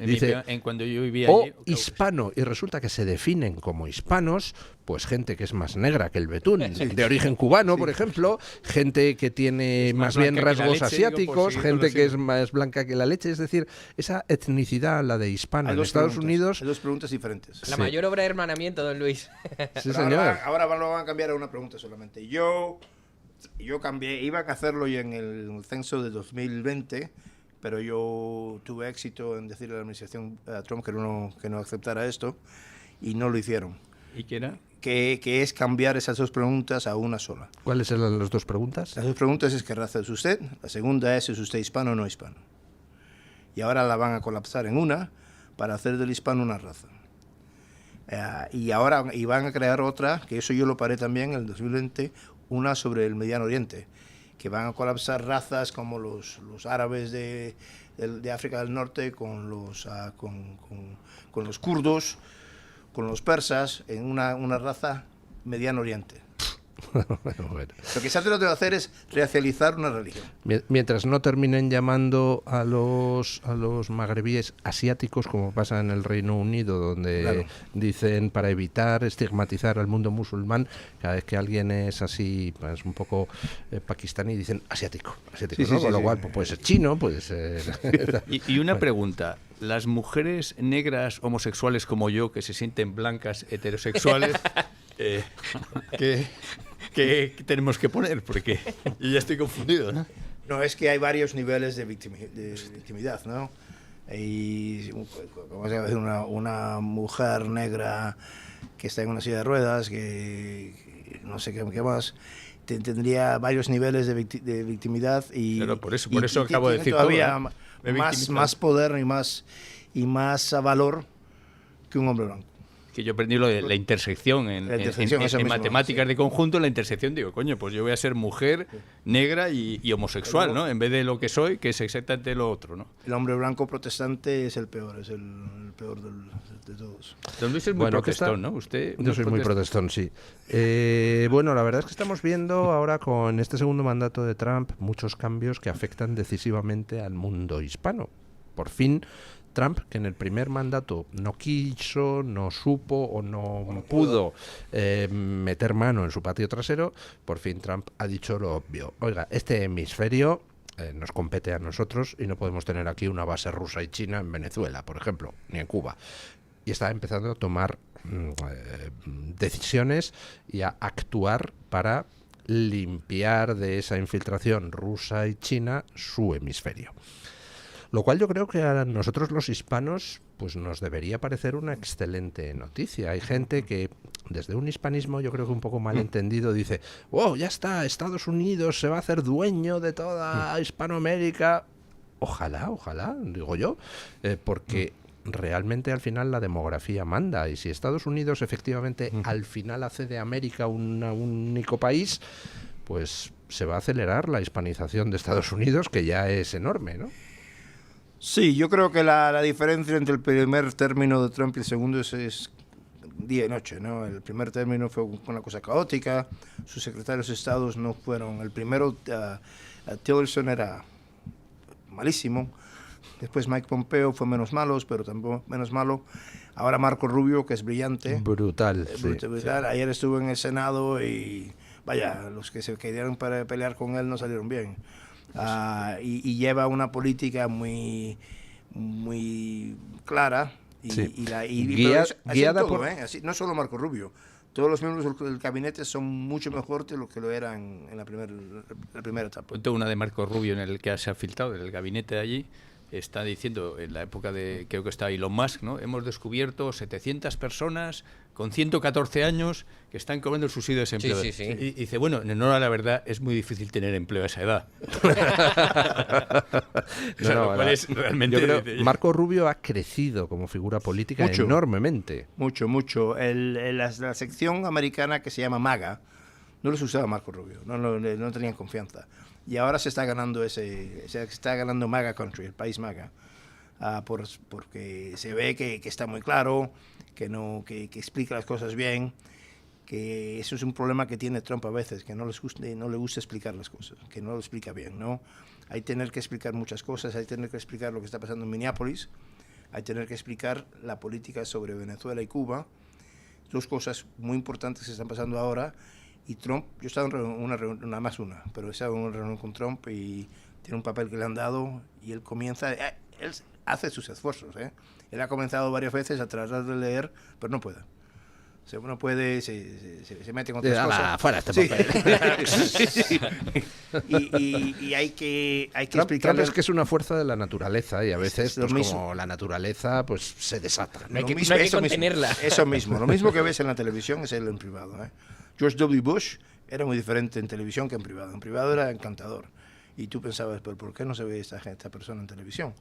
cuando yo vivía allí. O hispano, y resulta que se definen como hispanos, pues gente que es más negra que el betún, de origen cubano, por ejemplo, gente que tiene más bien rasgos asiáticos, gente que es más blanca que la leche, es decir, esa etnicidad, la de hispano en Estados Unidos... Hay dos preguntas diferentes. La mayor obra de hermanamiento, don Luis. Sí, señor. Ahora lo van a cambiar a una pregunta solamente. Yo cambié, iba a hacerlo ya en el censo de 2020, pero yo tuve éxito en decirle a la administración Trump que no aceptara esto y no lo hicieron. ¿Y qué era? Que es cambiar esas dos preguntas a una sola. ¿Cuáles eran las dos preguntas? Las dos preguntas es qué raza es usted, la segunda es usted hispano o no hispano. Y ahora la van a colapsar en una para hacer del hispano una raza. Y van a crear otra, que eso yo lo paré también en el 2020, una sobre el Mediano Oriente, que van a colapsar razas como los árabes de África del Norte con los kurdos, con los persas, en una raza Mediano Oriente. Bueno. Lo que se ha tratado de hacer es racializar una religión. Mientras no terminen llamando a los magrebíes asiáticos, como pasa en el Reino Unido, donde Claro. dicen, para evitar estigmatizar al mundo musulmán, cada vez que alguien es así, pues un poco pakistaní, dicen asiático, Sí, ¿no? sí, Con sí, lo sí. cual pues, puede ser chino, puede ser... Y una pregunta, ¿las mujeres negras homosexuales como yo, que se sienten blancas heterosexuales, ¿qué tenemos que poner? Porque yo ya estoy confundido, ¿no? No, es que hay varios niveles de victimidad, ¿no? Y, como se llama, una mujer negra que está en una silla de ruedas, que no sé qué más, tendría varios niveles de victimidad y... Pero por eso y acabo de tiene decir todavía todo, ¿eh? más poder y más valor que un hombre blanco. Que yo aprendí lo de la intersección en eso mismo, matemáticas sí. de conjunto, la intersección, digo, coño, pues yo voy a ser mujer, negra y homosexual, ¿no? En vez de lo que soy, que es exactamente lo otro, ¿no? El hombre blanco protestante es el peor, es el peor de todos. Don Luis es muy protestón, ¿no? Usted Yo soy muy protestón, sí. Bueno, la verdad es que estamos viendo ahora con este segundo mandato de Trump muchos cambios que afectan decisivamente al mundo hispano. Por fin, Trump, que en el primer mandato no quiso, no supo o no pudo meter mano en su patio trasero, por fin Trump ha dicho lo obvio. Oiga, este hemisferio nos compete a nosotros y no podemos tener aquí una base rusa y china en Venezuela, por ejemplo, ni en Cuba. Y está empezando a tomar decisiones y a actuar para limpiar de esa infiltración rusa y china su hemisferio. Lo cual yo creo que a nosotros los hispanos pues nos debería parecer una excelente noticia. Hay gente que desde un hispanismo yo creo que un poco mal entendido dice, oh, ya está, Estados Unidos se va a hacer dueño de toda Hispanoamérica. Ojalá, digo yo, porque realmente al final la demografía manda. Y si Estados Unidos efectivamente al final hace de América un único país, pues se va a acelerar la hispanización de Estados Unidos, que ya es enorme, ¿no? Sí, yo creo que la diferencia entre el primer término de Trump y el segundo es día y noche, ¿no? El primer término fue una cosa caótica, sus secretarios de Estado no fueron, el primero, Tillerson era malísimo, después Mike Pompeo fue menos malo, pero tampoco menos malo, ahora Marco Rubio, que es brillante. Brutal. Brutal. Ayer estuvo en el Senado y vaya, los que se querían para pelear con él no salieron bien. Y lleva una política muy clara guiada todo, por... así, no solo Marco Rubio, todos los miembros del gabinete son mucho mejor de lo que lo eran en la primera etapa. Cuento una de Marco Rubio en el que se ha filtrado, en el gabinete de allí. Está diciendo, en la época de, creo que está Elon Musk, ¿no? Hemos descubierto 700 personas con 114 años que están cobrando el subsidio de desempleo. Sí. Y dice, bueno, en honor a la verdad, es muy difícil tener empleo a esa edad. Lo cual es realmente... Yo creo Marco Rubio ha crecido como figura política enormemente. Mucho. La sección americana que se llama MAGA no les usaba Marco Rubio, no tenían confianza. Y ahora se está ganando MAGA Country, el país MAGA, porque se ve que está muy claro, que explica las cosas bien, que eso es un problema que tiene Trump a veces, que no le gusta explicar las cosas, que no lo explica bien, ¿no? Hay que tener que explicar muchas cosas, hay que tener que explicar lo que está pasando en Minneapolis, hay que tener que explicar la política sobre Venezuela y Cuba, dos cosas muy importantes que están pasando ahora. Y Trump, yo he estado en una reunión, nada más una, pero he estado en una reunión con Trump y tiene un papel que le han dado y él él hace sus esfuerzos, ¿eh? Él ha comenzado varias veces a tratar de leer, pero no puede. O sea, uno puede, se mete con otras cosas. Fuera este papel. Sí. Y hay que explicarle. Trump es que es una fuerza de la naturaleza y a veces, pues, mismo. como la naturaleza, pues se desata. No hay que contenerla. Eso mismo. Lo mismo que ves en la televisión es él en privado, ¿eh? George W. Bush era muy diferente en televisión que en privado. En privado era encantador. Y tú pensabas, pero ¿por qué no se ve esta persona en televisión?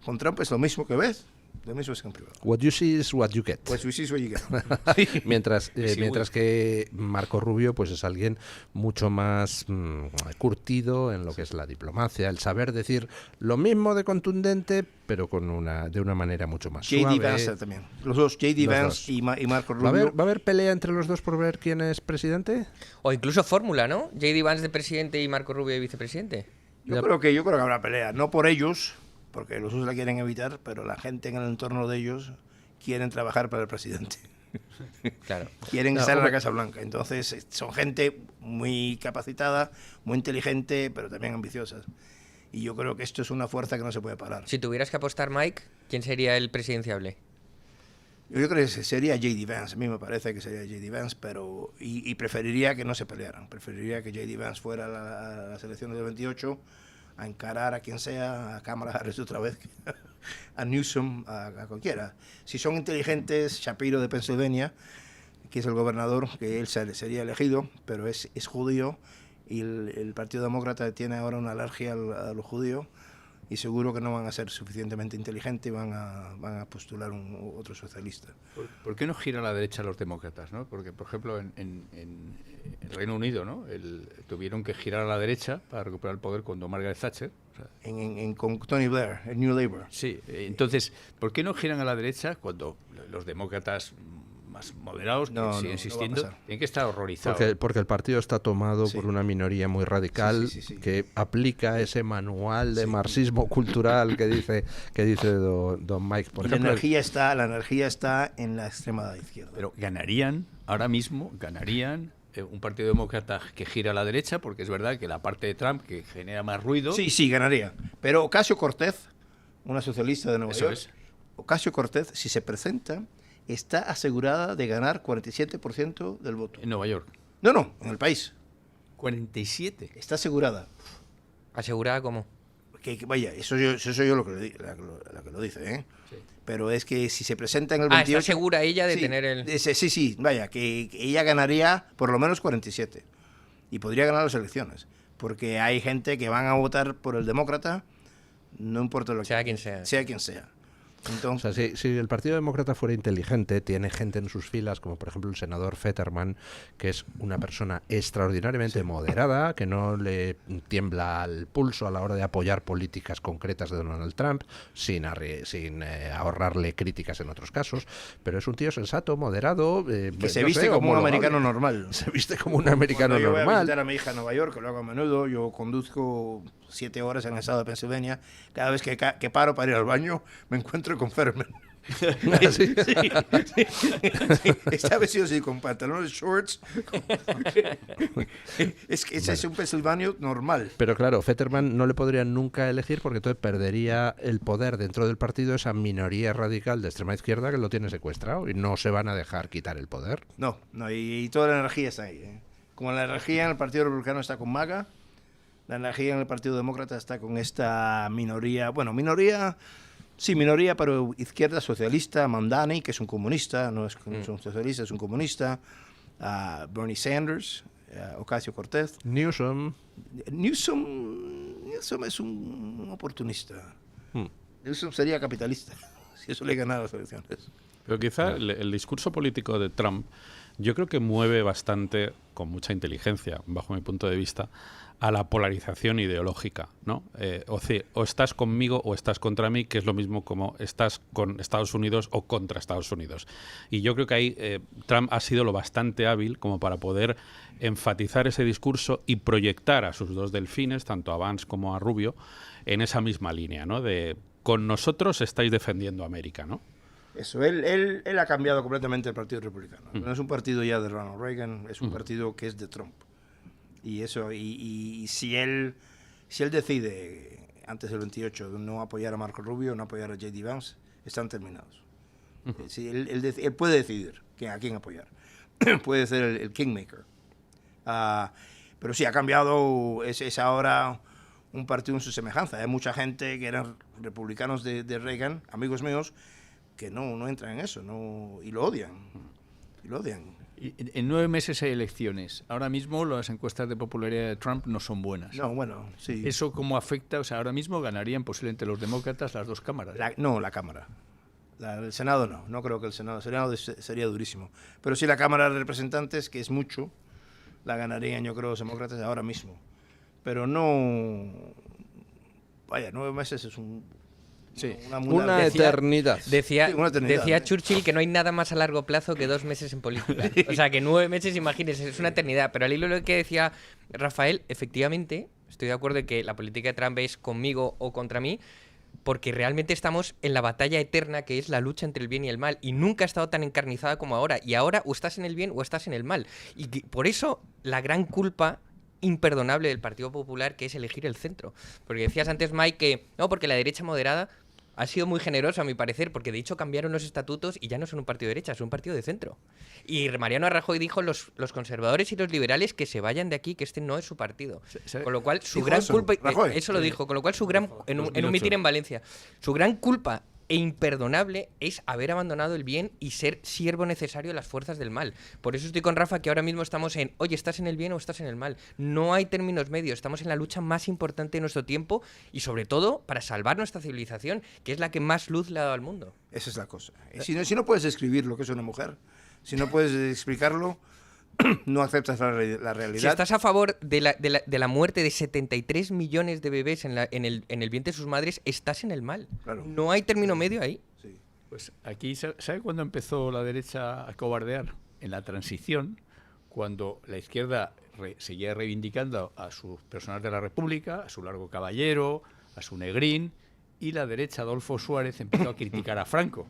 Con Trump es lo mismo que ves, lo mismo es que en privado. What you see is what you get. Pues you see is what you get. mientras que Marco Rubio pues es alguien mucho más curtido en lo que es la diplomacia, el saber decir lo mismo de contundente, pero de una manera mucho más suave. J.D. Vance también. Los dos, J.D. Vance y Marco Rubio. ¿Va a haber pelea entre los dos por ver quién es presidente? O incluso fórmula, ¿no? J.D. Vance de presidente y Marco Rubio de vicepresidente. Yo creo que habrá pelea, no por ellos, porque los otros la quieren evitar, pero la gente en el entorno de ellos quieren trabajar para el presidente. Claro. Quieren estar en la Casa Blanca. Entonces son gente muy capacitada, muy inteligente, pero también ambiciosas. Y yo creo que esto es una fuerza que no se puede parar. Si tuvieras que apostar, Mike, ¿quién sería el presidenciable? Yo creo que sería J.D. Vance. A mí me parece que sería J.D. Vance, pero y preferiría que no se pelearan. Preferiría que J.D. Vance fuera a las elecciones del 28 a encarar a quien sea, a Kamala Harris otra vez, a Newsom, a cualquiera. Si son inteligentes, Shapiro de Pennsylvania, que es el gobernador, que él sería elegido, pero es judío, y el Partido Demócrata tiene ahora una alergia a los judíos, y seguro que no van a ser suficientemente inteligentes y van a postular otro socialista. ¿Por qué no gira a la derecha los demócratas, ¿no? Porque, por ejemplo, en el Reino Unido, ¿no? Tuvieron que girar a la derecha para recuperar el poder cuando Margaret Thatcher. O sea, con Tony Blair, el New Labour. Sí, entonces, ¿por qué no giran a la derecha cuando los demócratas más moderados siguen insistiendo, tienen que estar horrorizados? Porque el partido está tomado por una minoría muy radical que aplica ese manual de marxismo cultural que dice don Mike. Por ejemplo, la energía está en la extrema izquierda. Pero ahora mismo ganarían un partido demócrata que gira a la derecha, porque es verdad que la parte de Trump que genera más ruido... Sí, ganaría. Pero Ocasio-Cortez, una socialista de Nueva York, Ocasio-Cortez, si se presenta, está asegurada de ganar 47% del voto. ¿En Nueva York? No, en el país. 47. Está asegurada. ¿Asegurada cómo? Vaya, eso soy yo la que lo dice, ¿eh? Sí. Pero es que si se presenta en el 28... ¿Está segura ella de tener el...? Sí, vaya, que ella ganaría por lo menos 47. Y podría ganar las elecciones. Porque hay gente que van a votar por el demócrata, no importa lo que... Sea quien sea. Sea quien sea. Entonces, O sea, si el Partido Demócrata fuera inteligente, tiene gente en sus filas, como por ejemplo el senador Fetterman, que es una persona extraordinariamente moderada, que no le tiembla el pulso a la hora de apoyar políticas concretas de Donald Trump, sin ahorrarle críticas en otros casos, pero es un tío sensato, moderado, que se viste como un americano normal. Se viste como un americano Cuando yo voy a normal. visitar a mi hija en Nueva York, que lo hago a menudo, yo conduzco 7 horas en el estado de Pensilvania. Cada vez que paro para ir al baño, me encuentro con Fetterman. ¿Sí? Está vestido así, con pantalones shorts. Es que ese es un pensilvanio normal. Pero claro, Fetterman no le podrían nunca elegir porque entonces perdería el poder dentro del partido, esa minoría radical de extrema izquierda que lo tiene secuestrado y no se van a dejar quitar el poder. No, y toda la energía está ahí. Como la energía en el Partido Republicano está con MAGA, la energía en el Partido Demócrata está con esta minoría. Bueno, minoría, pero izquierda socialista, Mamdani, que es un comunista, no es un socialista, es un comunista. Bernie Sanders, Ocasio-Cortez. Newsom. Newsom es un oportunista. Newsom sería capitalista, si eso le ganara las elecciones. Pero quizá el discurso político de Trump, yo creo que mueve bastante, con mucha inteligencia, bajo mi punto de vista, a la polarización ideológica, ¿no? O estás conmigo o estás contra mí, que es lo mismo como estás con Estados Unidos o contra Estados Unidos. Y yo creo que ahí Trump ha sido lo bastante hábil como para poder enfatizar ese discurso y proyectar a sus dos delfines, tanto a Vance como a Rubio, en esa misma línea, ¿no? De con nosotros estáis defendiendo a América, ¿no? Eso, él ha cambiado completamente el Partido Republicano. No es un partido ya de Ronald Reagan, es un partido que es de Trump. Y eso, y si él decide antes del 28 de no apoyar a Marco Rubio, no apoyar a J.D. Vance, están terminados. Si él puede decidir a quién apoyar. Puede ser el kingmaker. Pero sí, ha cambiado, es ahora un partido en su semejanza. Hay mucha gente que eran republicanos de Reagan, amigos míos, que no entran en eso, y lo odian. En 9 meses hay elecciones. Ahora mismo las encuestas de popularidad de Trump no son buenas. No, bueno, sí. ¿Eso cómo afecta? O sea, ahora mismo ganarían posiblemente los demócratas las dos cámaras. La Cámara. El Senado no. No creo que el Senado sería durísimo. Pero sí la Cámara de Representantes, que es mucho, la ganarían, yo creo, los demócratas ahora mismo. Pero no... Vaya, 9 meses es una eternidad. Decía Churchill que no hay nada más a largo plazo que 2 meses en política. O sea, que 9 meses, imagínense, es una eternidad. Pero al hilo de lo que decía Rafael, efectivamente, estoy de acuerdo en que la política de Trump es conmigo o contra mí, porque realmente estamos en la batalla eterna que es la lucha entre el bien y el mal, y nunca ha estado tan encarnizada como ahora. Y ahora o estás en el bien o estás en el mal. Y por eso la gran culpa imperdonable del Partido Popular, que es elegir el centro. Porque decías antes, Mike, que no, porque la derecha moderada ha sido muy generosa, a mi parecer, porque de hecho cambiaron los estatutos y ya no son un partido de derecha, son un partido de centro. Y Mariano Rajoy dijo los conservadores y los liberales que se vayan de aquí, que este no es su partido. Con lo cual, su gran culpa... Eso lo dijo, con lo cual su gran... En un mitin en Valencia. Su gran culpa e imperdonable es haber abandonado el bien y ser siervo necesario de las fuerzas del mal. Por eso estoy con Rafa, que ahora mismo estamos en, oye, ¿estás en el bien o estás en el mal? No hay términos medios, estamos en la lucha más importante de nuestro tiempo y sobre todo para salvar nuestra civilización, que es la que más luz le ha dado al mundo. Esa es la cosa. Si no puedes describir lo que es una mujer, si no puedes explicarlo, no aceptas la realidad. Si estás a favor de la muerte de 73 millones de bebés en el vientre de sus madres, estás en el mal. Claro. No hay término medio ahí. Sí. Pues aquí, ¿sabe cuándo empezó la derecha a cobardear? En la transición, cuando la izquierda seguía reivindicando a sus personajes de la República, a su Largo Caballero, a su Negrín, y la derecha, Adolfo Suárez, empezó a criticar a Franco.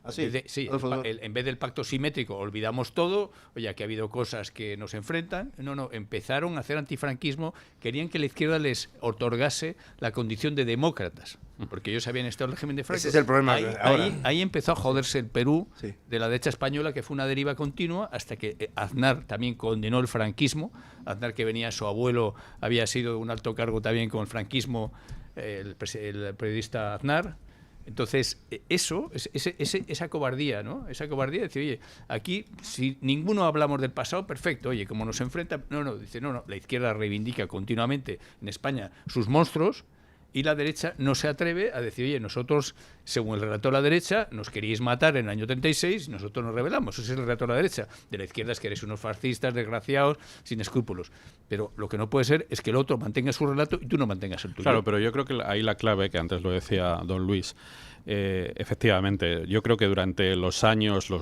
¿Ah, sí? En vez del pacto simétrico, olvidamos todo, oye, aquí ha habido cosas que nos enfrentan. No, empezaron a hacer antifranquismo, querían que la izquierda les otorgase la condición de demócratas, porque ellos habían estado en el régimen de Franco. Ese es el problema. Ahí empezó a joderse el Perú, sí, de la derecha española, que fue una deriva continua, hasta que Aznar también condenó el franquismo. Aznar, que venía, su abuelo había sido un alto cargo también con el franquismo, el periodista Aznar. Entonces, esa cobardía, ¿no? Esa cobardía de decir, oye, aquí, si ninguno hablamos del pasado, perfecto, oye, como nos enfrenta... No, la izquierda reivindica continuamente en España sus monstruos, y la derecha no se atreve a decir, oye, nosotros, según el relato de la derecha, nos queríais matar en el año 36 y nosotros nos rebelamos. Ese es el relato de la derecha. De la izquierda es que eres unos fascistas, desgraciados, sin escrúpulos. Pero lo que no puede ser es que el otro mantenga su relato y tú no mantengas el tuyo. Claro, pero yo creo que ahí la clave, que antes lo decía don Luis, efectivamente, yo creo que durante los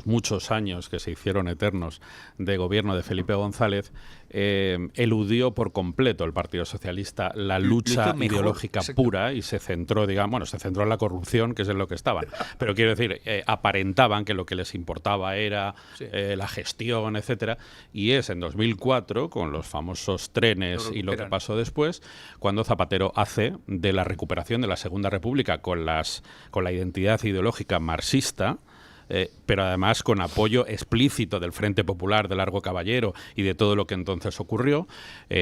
muchos años que se hicieron eternos de gobierno de Felipe González, eludió por completo el Partido Socialista la lucha ideológica pura y se centró, se centró en la corrupción, que es en lo que estaban. Pero quiero decir, aparentaban que lo que les importaba era la gestión, etcétera, y es en 2004, con los famosos trenes y lo que pasó después, cuando Zapatero hace de la recuperación de la Segunda República con la identidad ideológica marxista, pero además con apoyo explícito del Frente Popular de Largo Caballero y de todo lo que entonces ocurrió,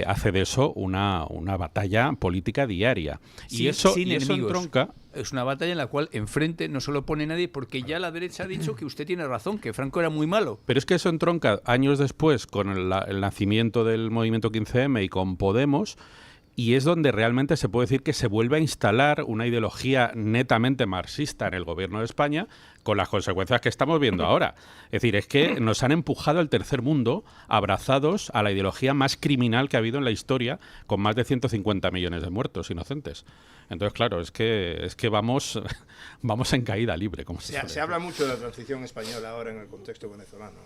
hace de eso una batalla política diaria. Y eso entronca. Es una batalla en la cual enfrente no se lo pone nadie, porque ya la derecha ha dicho que usted tiene razón, que Franco era muy malo. Pero es que eso entronca años después con el nacimiento del movimiento 15M y con Podemos. Y es donde realmente se puede decir que se vuelve a instalar una ideología netamente marxista en el gobierno de España, con las consecuencias que estamos viendo ahora. Es decir, es que nos han empujado al tercer mundo abrazados a la ideología más criminal que ha habido en la historia, con más de 150 millones de muertos inocentes. Entonces, claro, es que vamos en caída libre. Como se habla mucho de la transición española ahora en el contexto venezolano.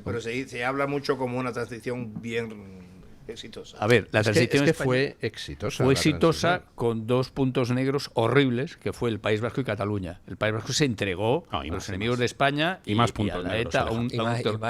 Pero se habla mucho como una transición bien exitosa. A ver, la transición es que fue exitosa. Fue exitosa con dos puntos negros horribles, que fue el País Vasco y Cataluña. El País Vasco se entregó a los enemigos de España y más puntos negros.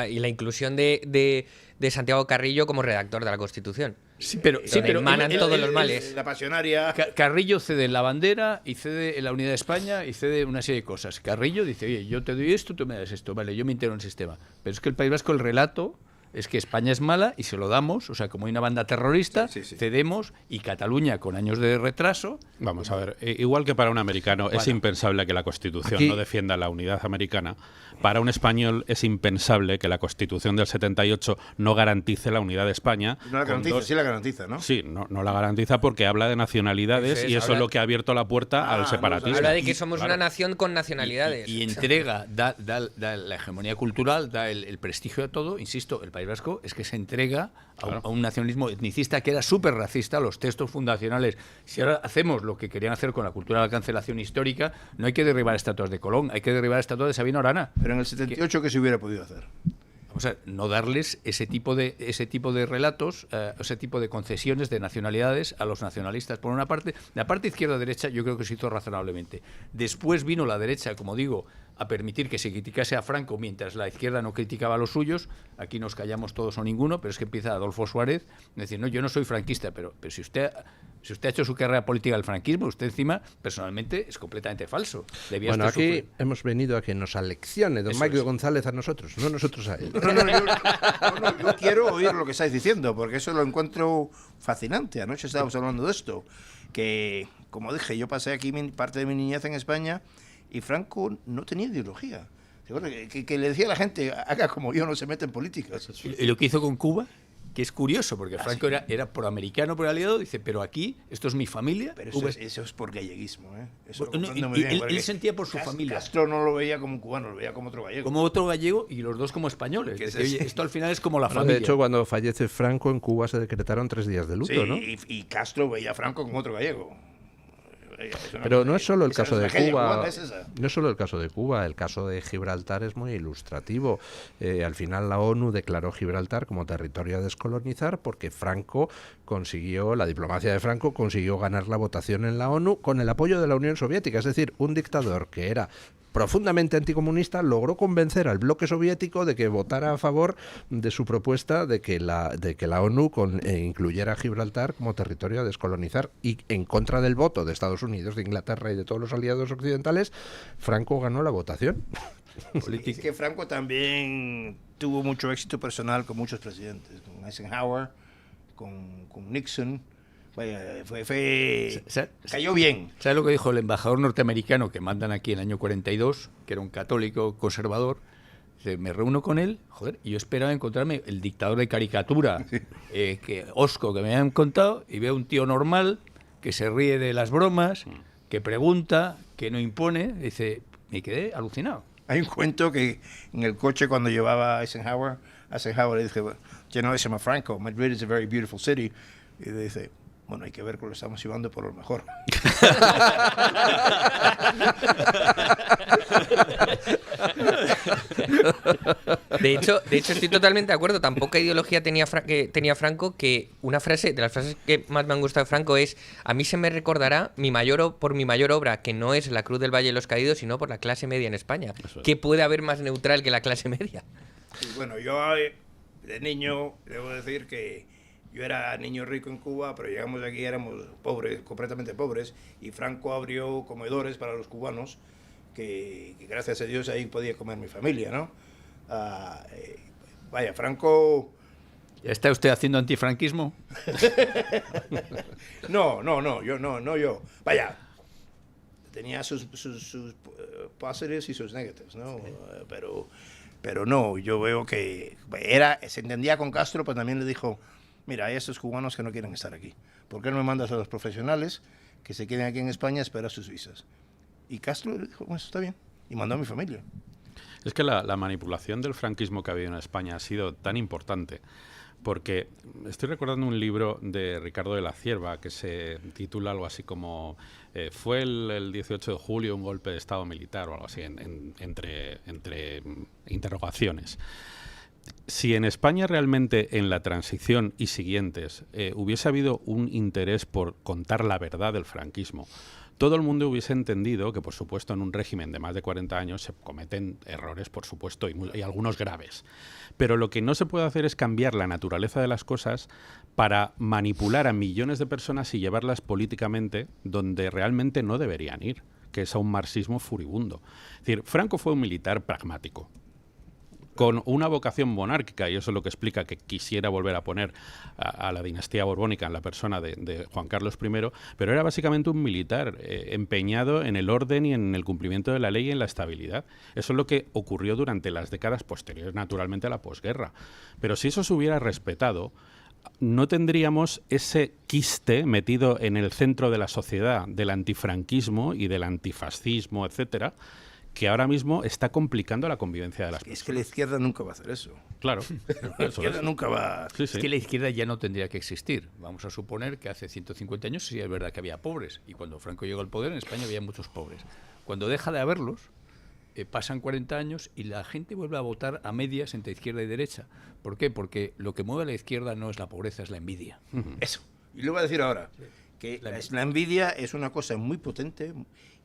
Y la inclusión de Santiago Carrillo como redactor de la Constitución. Sí, pero emanan todos los males. La pasionaria. Carrillo cede la bandera y cede la unidad de España y cede una serie de cosas. Carrillo dice, oye, yo te doy esto, tú me das esto. Vale, yo me integro en el sistema. Pero es que el País Vasco, el relato es que España es mala y se lo damos, o sea, como hay una banda terrorista, cedemos, y Cataluña, con años de retraso... Vamos a ver, igual que para un americano es impensable que la Constitución no defienda la unidad americana, para un español es impensable que la Constitución del 78 no garantice la unidad de España. No la garantiza, sí la garantiza, ¿no? Sí, no la garantiza porque habla de nacionalidades y eso es lo que ha abierto la puerta al separatismo. Habla de que somos una nación con nacionalidades. Y entrega, da la hegemonía cultural, da el prestigio a todo. Insisto, el País Vasco es que se entrega a un nacionalismo etnicista que era súper racista, los textos fundacionales. Si ahora hacemos lo que querían hacer con la cultura de la cancelación histórica, no hay que derribar estatuas de Colón, hay que derribar estatuas de Sabino Arana. Pero en el 78, ¿qué se hubiera podido hacer? O sea, no darles ese tipo de relatos, ese tipo de concesiones de nacionalidades a los nacionalistas. Por una parte, la parte izquierda-derecha yo creo que se hizo razonablemente. Después vino la derecha, como digo, a permitir que se criticase a Franco mientras la izquierda no criticaba a los suyos. Aquí nos callamos todos o ninguno, pero es que empieza Adolfo Suárez a decir, no, yo no soy franquista, pero si usted ha hecho su carrera política del franquismo, usted encima, personalmente, es completamente falso. Bueno, aquí hemos venido a que nos aleccione don Michael González a nosotros, no nosotros a él. Yo quiero oír lo que estáis diciendo, porque eso lo encuentro fascinante. Anoche estábamos hablando de esto, que, como dije, yo pasé aquí parte de mi niñez en España y Franco no tenía ideología. Que le decía a la gente, haga como yo, no se mete en políticas. Y lo que hizo con Cuba, que es curioso, porque Franco era proamericano, por aliado, dice, pero aquí, esto es mi familia. Pero eso es por galleguismo, ¿eh? Eso él sentía por su familia. Castro no lo veía como un cubano, lo veía como otro gallego. Como otro gallego y los dos como españoles. Oye, esto al final es como la familia. De hecho, cuando fallece Franco, en Cuba se decretaron 3 días de luto, ¿no? Y Castro veía a Franco como otro gallego. Pero no es solo el caso de Cuba, no es solo el caso de Cuba, el caso de Gibraltar es muy ilustrativo. Al final la ONU declaró Gibraltar como territorio a descolonizar porque la diplomacia de Franco consiguió ganar la votación en la ONU con el apoyo de la Unión Soviética, es decir, un dictador que era profundamente anticomunista logró convencer al bloque soviético de que votara a favor de su propuesta de que la ONU incluyera Gibraltar como territorio a descolonizar, y en contra del voto de Estados Unidos, de Inglaterra y de todos los aliados occidentales, Franco ganó la votación. Es que Franco también tuvo mucho éxito personal con muchos presidentes, con Eisenhower, con Nixon. Cayó bien. ¿Sabes lo que dijo el embajador norteamericano que mandan aquí en el año 42, que era un católico conservador? Dice, me reúno con él, y yo esperaba encontrarme el dictador de caricatura, que Osco, que me habían contado, y veo un tío normal, que se ríe de las bromas, que pregunta, que no impone. Dice, me quedé alucinado. Hay un cuento que en el coche cuando llevaba a Eisenhower le dije, you know, se llama Franco, Madrid is a very beautiful city. Y le dice, bueno, hay que ver que lo estamos llevando por lo mejor. De hecho, estoy totalmente de acuerdo. Tan poca ideología tenía Franco, que una frase, de las frases que más me han gustado de Franco es: a mí se me recordará por mi mayor obra, que no es La Cruz del Valle de los Caídos, sino por la clase media en España. ¿Qué puede haber más neutral que la clase media? Y bueno, yo de niño, debo decir que yo era niño rico en Cuba, pero llegamos aquí, éramos pobres, completamente pobres, y Franco abrió comedores para los cubanos, que gracias a Dios ahí podía comer mi familia, ¿no? Vaya, Franco... ¿Ya está usted haciendo antifranquismo? No, yo. Vaya, tenía sus positives y sus negatives, ¿no? Pero no, yo veo que se entendía con Castro, pero también le dijo, mira, hay estos cubanos que no quieren estar aquí. ¿Por qué no me mandas a los profesionales que se queden aquí en España a esperar sus visas? Y Castro le dijo, bueno, está bien. Y mandó a mi familia. Es que la manipulación del franquismo que ha habido en España ha sido tan importante, porque estoy recordando un libro de Ricardo de la Cierva que se titula algo así como fue el 18 de julio un golpe de Estado militar o algo así, entre interrogaciones. Si en España realmente en la transición y siguientes hubiese habido un interés por contar la verdad del franquismo, todo el mundo hubiese entendido que, por supuesto, en un régimen de más de 40 años se cometen errores, por supuesto, y algunos graves. Pero lo que no se puede hacer es cambiar la naturaleza de las cosas para manipular a millones de personas y llevarlas políticamente donde realmente no deberían ir, que es a un marxismo furibundo. Es decir, Franco fue un militar pragmático, con una vocación monárquica, y eso es lo que explica que quisiera volver a poner a la dinastía borbónica en la persona de Juan Carlos I, pero era básicamente un militar empeñado en el orden y en el cumplimiento de la ley y en la estabilidad. Eso es lo que ocurrió durante las décadas posteriores, naturalmente, a la posguerra. Pero si eso se hubiera respetado, no tendríamos ese quiste metido en el centro de la sociedad del antifranquismo y del antifascismo, etcétera, que ahora mismo está complicando la convivencia de las personas. Es que la izquierda nunca va a hacer eso. Claro. La izquierda nunca va... Sí, Es sí. que la izquierda ya no tendría que existir. Vamos a suponer que hace 150 años sí es verdad que había pobres. Y cuando Franco llegó al poder, en España había muchos pobres. Cuando deja de haberlos, pasan 40 años y la gente vuelve a votar a medias entre izquierda y derecha. ¿Por qué? Porque lo que mueve a la izquierda no es la pobreza, es la envidia. Eso. Y lo voy a decir ahora, que la envidia es una cosa muy potente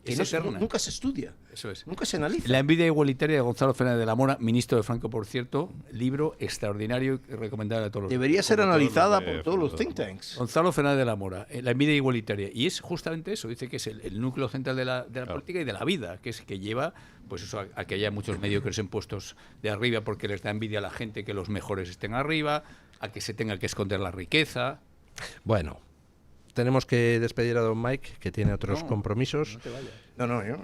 que Es eterna. nunca se estudia, Eso es. nunca se analiza. La envidia igualitaria de Gonzalo Fernández de la Mora, ministro de Franco, por cierto, libro extraordinario y recomendable a todos los... Debería ser Como todos analizada los de- por todos los think tanks. Gonzalo Fernández de la Mora, la envidia igualitaria. Y es justamente eso, dice que es el núcleo central de la política y de la vida, que es que lleva pues eso a que haya muchos mediocres en puestos de arriba porque les da envidia a la gente que los mejores estén arriba, a que se tenga que esconder la riqueza. Bueno, tenemos que despedir a don Mike, que tiene otros compromisos. No, yo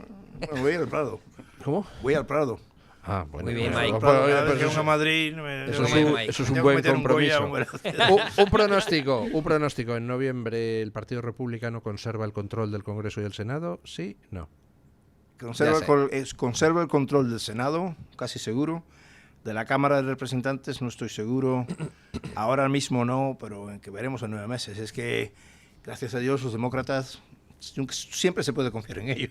voy al Prado. ¿Cómo? Voy al Prado. Ah, bueno. Muy bien, bueno, Mike. pues, Cada vez pues que eso- vengo a Madrid... Eso es, Mike, un, Mike. eso es un tengo que buen meter un Goya, compromiso. hombre. Un pronóstico. En noviembre, ¿el Partido Republicano conserva el control del Congreso y el Senado? Sí, no. Conserva, Ya conserva el control del Senado, casi seguro. De la Cámara de Representantes no estoy seguro. Ahora mismo no, pero en que veremos en 9 meses. Es que, gracias a Dios, los demócratas siempre se puede confiar en ellos.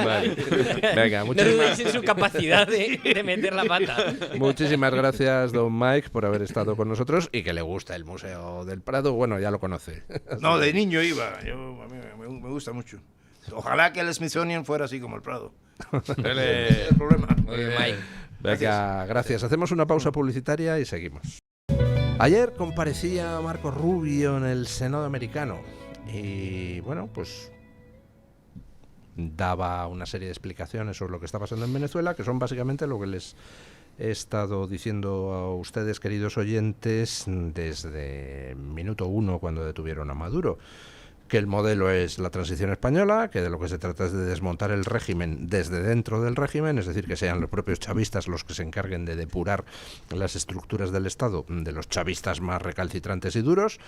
Vale. Venga, No muchísimas, dudéis en su capacidad de meter la pata. muchísimas gracias, don Mike, por haber estado con nosotros y que le gusta el Museo del Prado. Bueno, ya lo conoce. No, de niño iba. A mí me gusta mucho. Ojalá que el Smithsonian fuera así como el Prado. Ese es el problema. Muy bien, Mike. Venga, gracias. Hacemos una pausa publicitaria y seguimos. Ayer comparecía Marco Rubio en el Senado americano y, bueno, pues daba una serie de explicaciones sobre lo que está pasando en Venezuela, que son básicamente lo que les he estado diciendo a ustedes, queridos oyentes, desde minuto 1 cuando detuvieron a Maduro. que el modelo es la transición española, que de lo que se trata es de desmontar el régimen desde dentro del régimen, es decir, que sean los propios chavistas los que se encarguen de depurar las estructuras del Estado de los chavistas más recalcitrantes y duros,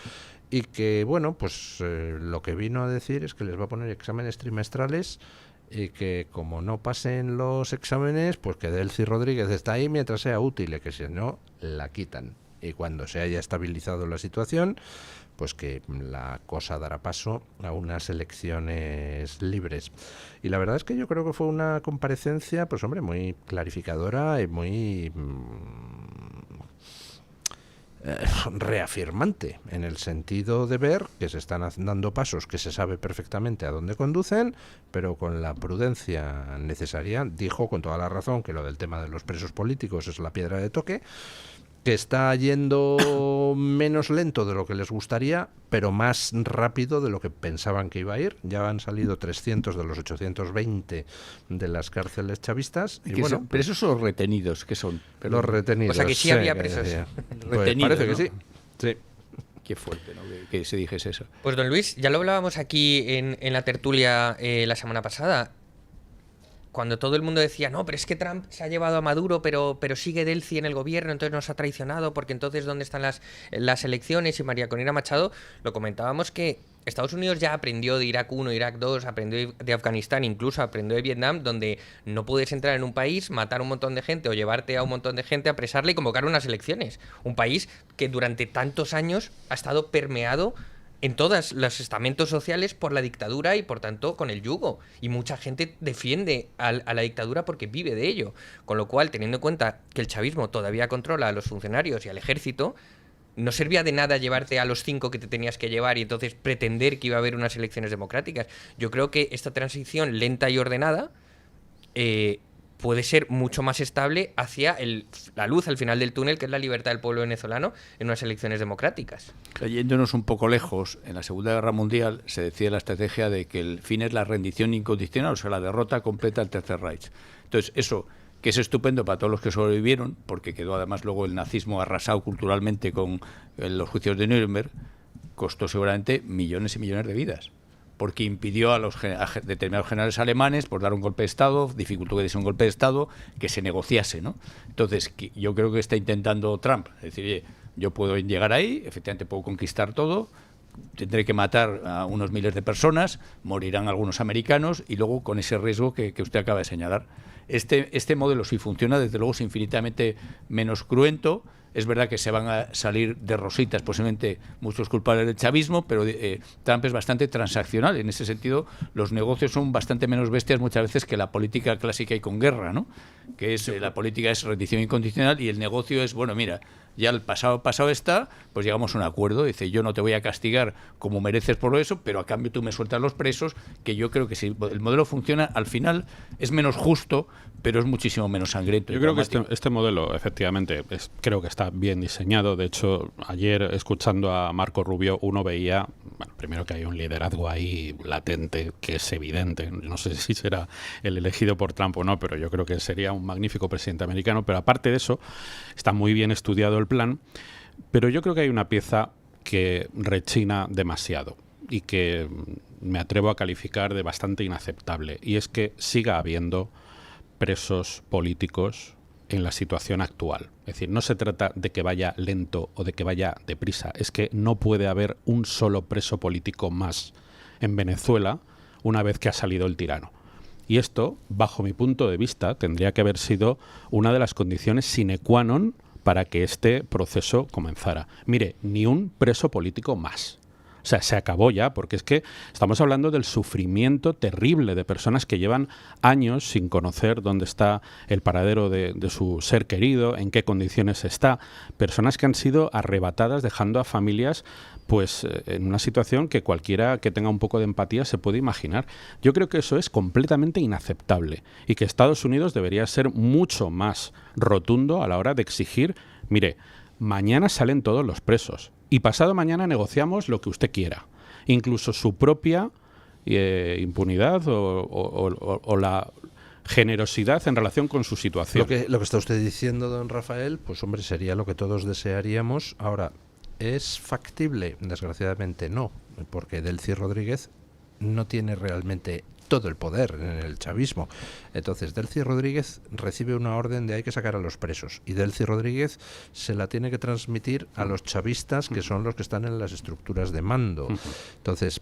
y que, bueno, pues lo que vino a decir es que les va a poner exámenes trimestrales y que como no pasen los exámenes, pues que Delcy Rodríguez está ahí mientras sea útil y que si no, la quitan. Y cuando se haya estabilizado la situación, pues que la cosa dará paso a unas elecciones libres. Y la verdad es que yo creo que fue una comparecencia, pues hombre, muy clarificadora y muy reafirmante, en el sentido de ver que se están dando pasos que se sabe perfectamente a dónde conducen, pero con la prudencia necesaria. Dijo con toda la razón que lo del tema de los presos políticos es la piedra de toque, que está yendo menos lento de lo que les gustaría, pero más rápido de lo que pensaban que iba a ir. Ya han salido 300 de los 820 de las cárceles chavistas. Y bueno, pero esos son los retenidos, ¿qué son? Los retenidos. O sea, que sí había presos. Pues Retenidos, parece ¿no? que sí. Sí. Qué fuerte, ¿no? Que se dijese eso. Pues don Luis, ya lo hablábamos aquí en la tertulia la semana pasada, cuando todo el mundo decía, no, pero es que Trump se ha llevado a Maduro, pero sigue Delcy en el gobierno, entonces nos ha traicionado, porque entonces ¿dónde están las elecciones? Y María Corina Machado, lo comentábamos que Estados Unidos ya aprendió de Irak 1, Irak 2, aprendió de Afganistán, incluso aprendió de Vietnam, donde no puedes entrar en un país, matar a un montón de gente o llevarte a un montón de gente, apresarle y convocar unas elecciones. Un país que durante tantos años ha estado permeado en todos los estamentos sociales por la dictadura y por tanto con el yugo, y mucha gente defiende a la dictadura porque vive de ello, con lo cual, teniendo en cuenta que el chavismo todavía controla a los funcionarios y al ejército, no servía de nada llevarte a los 5 que te tenías que llevar y entonces pretender que iba a haber unas elecciones democráticas. Yo creo que esta transición lenta y ordenada puede ser mucho más estable hacia la luz al final del túnel, que es la libertad del pueblo venezolano en unas elecciones democráticas. Yéndonos un poco lejos, en la Segunda Guerra Mundial se decía la estrategia de que el fin es la rendición incondicional, o sea, la derrota completa del Tercer Reich. Entonces, eso, que es estupendo para todos los que sobrevivieron, porque quedó además luego el nazismo arrasado culturalmente con los juicios de Nuremberg, costó seguramente millones y millones de vidas, porque impidió a determinados generales alemanes por dar un golpe de Estado, dificultó que diese un golpe de Estado, que se negociase, ¿no? Entonces, yo creo que está intentando Trump, es decir, oye, yo puedo llegar ahí, efectivamente puedo conquistar todo, tendré que matar a unos miles de personas, morirán algunos americanos, y luego con ese riesgo que usted acaba de señalar. Este modelo, si funciona, desde luego es infinitamente menos cruento. Es verdad que se van a salir de rositas posiblemente muchos culpables del chavismo, pero Trump es bastante transaccional. En ese sentido, los negocios son bastante menos bestias muchas veces que la política clásica y con guerra, ¿no? Que es la política es rendición incondicional y el negocio es, bueno, mira, ya el pasado está, pues llegamos a un acuerdo. Dice, yo no te voy a castigar como mereces por eso, pero a cambio tú me sueltas los presos, que yo creo que si el modelo funciona, al final es menos justo, pero es muchísimo menos sangriento. Yo creo que este modelo, efectivamente, creo que está bien diseñado. De hecho, ayer, escuchando a Marco Rubio, uno veía, bueno, primero que hay un liderazgo ahí latente, que es evidente. No sé si será el elegido por Trump o no, pero yo creo que sería un magnífico presidente americano. Pero aparte de eso, está muy bien estudiado el plan, pero yo creo que hay una pieza que rechina demasiado y que me atrevo a calificar de bastante inaceptable, y es que siga habiendo presos políticos en la situación actual. Es decir, no se trata de que vaya lento o de que vaya deprisa, es que no puede haber un solo preso político más en Venezuela una vez que ha salido el tirano. Y esto, bajo mi punto de vista, tendría que haber sido una de las condiciones sine qua non para que este proceso comenzara. Mire, ni un preso político más. O sea, se acabó ya, porque es que estamos hablando del sufrimiento terrible de personas que llevan años sin conocer dónde está el paradero de su ser querido, en qué condiciones está. Personas que han sido arrebatadas, dejando a familias pues en una situación que cualquiera que tenga un poco de empatía se puede imaginar. Yo creo que eso es completamente inaceptable y que Estados Unidos debería ser mucho más rotundo a la hora de exigir, mire, mañana salen todos los presos y pasado mañana negociamos lo que usted quiera, incluso su propia impunidad o la generosidad en relación con su situación. Lo que está usted diciendo, don Rafael, pues hombre, sería lo que todos desearíamos. Ahora, ¿es factible? Desgraciadamente no. porque Delcy Rodríguez no tiene realmente todo el poder en el chavismo. Entonces Delcy Rodríguez recibe una orden de hay que sacar a los presos, y Delcy Rodríguez se la tiene que transmitir a los chavistas, que son los que están en las estructuras de mando. Entonces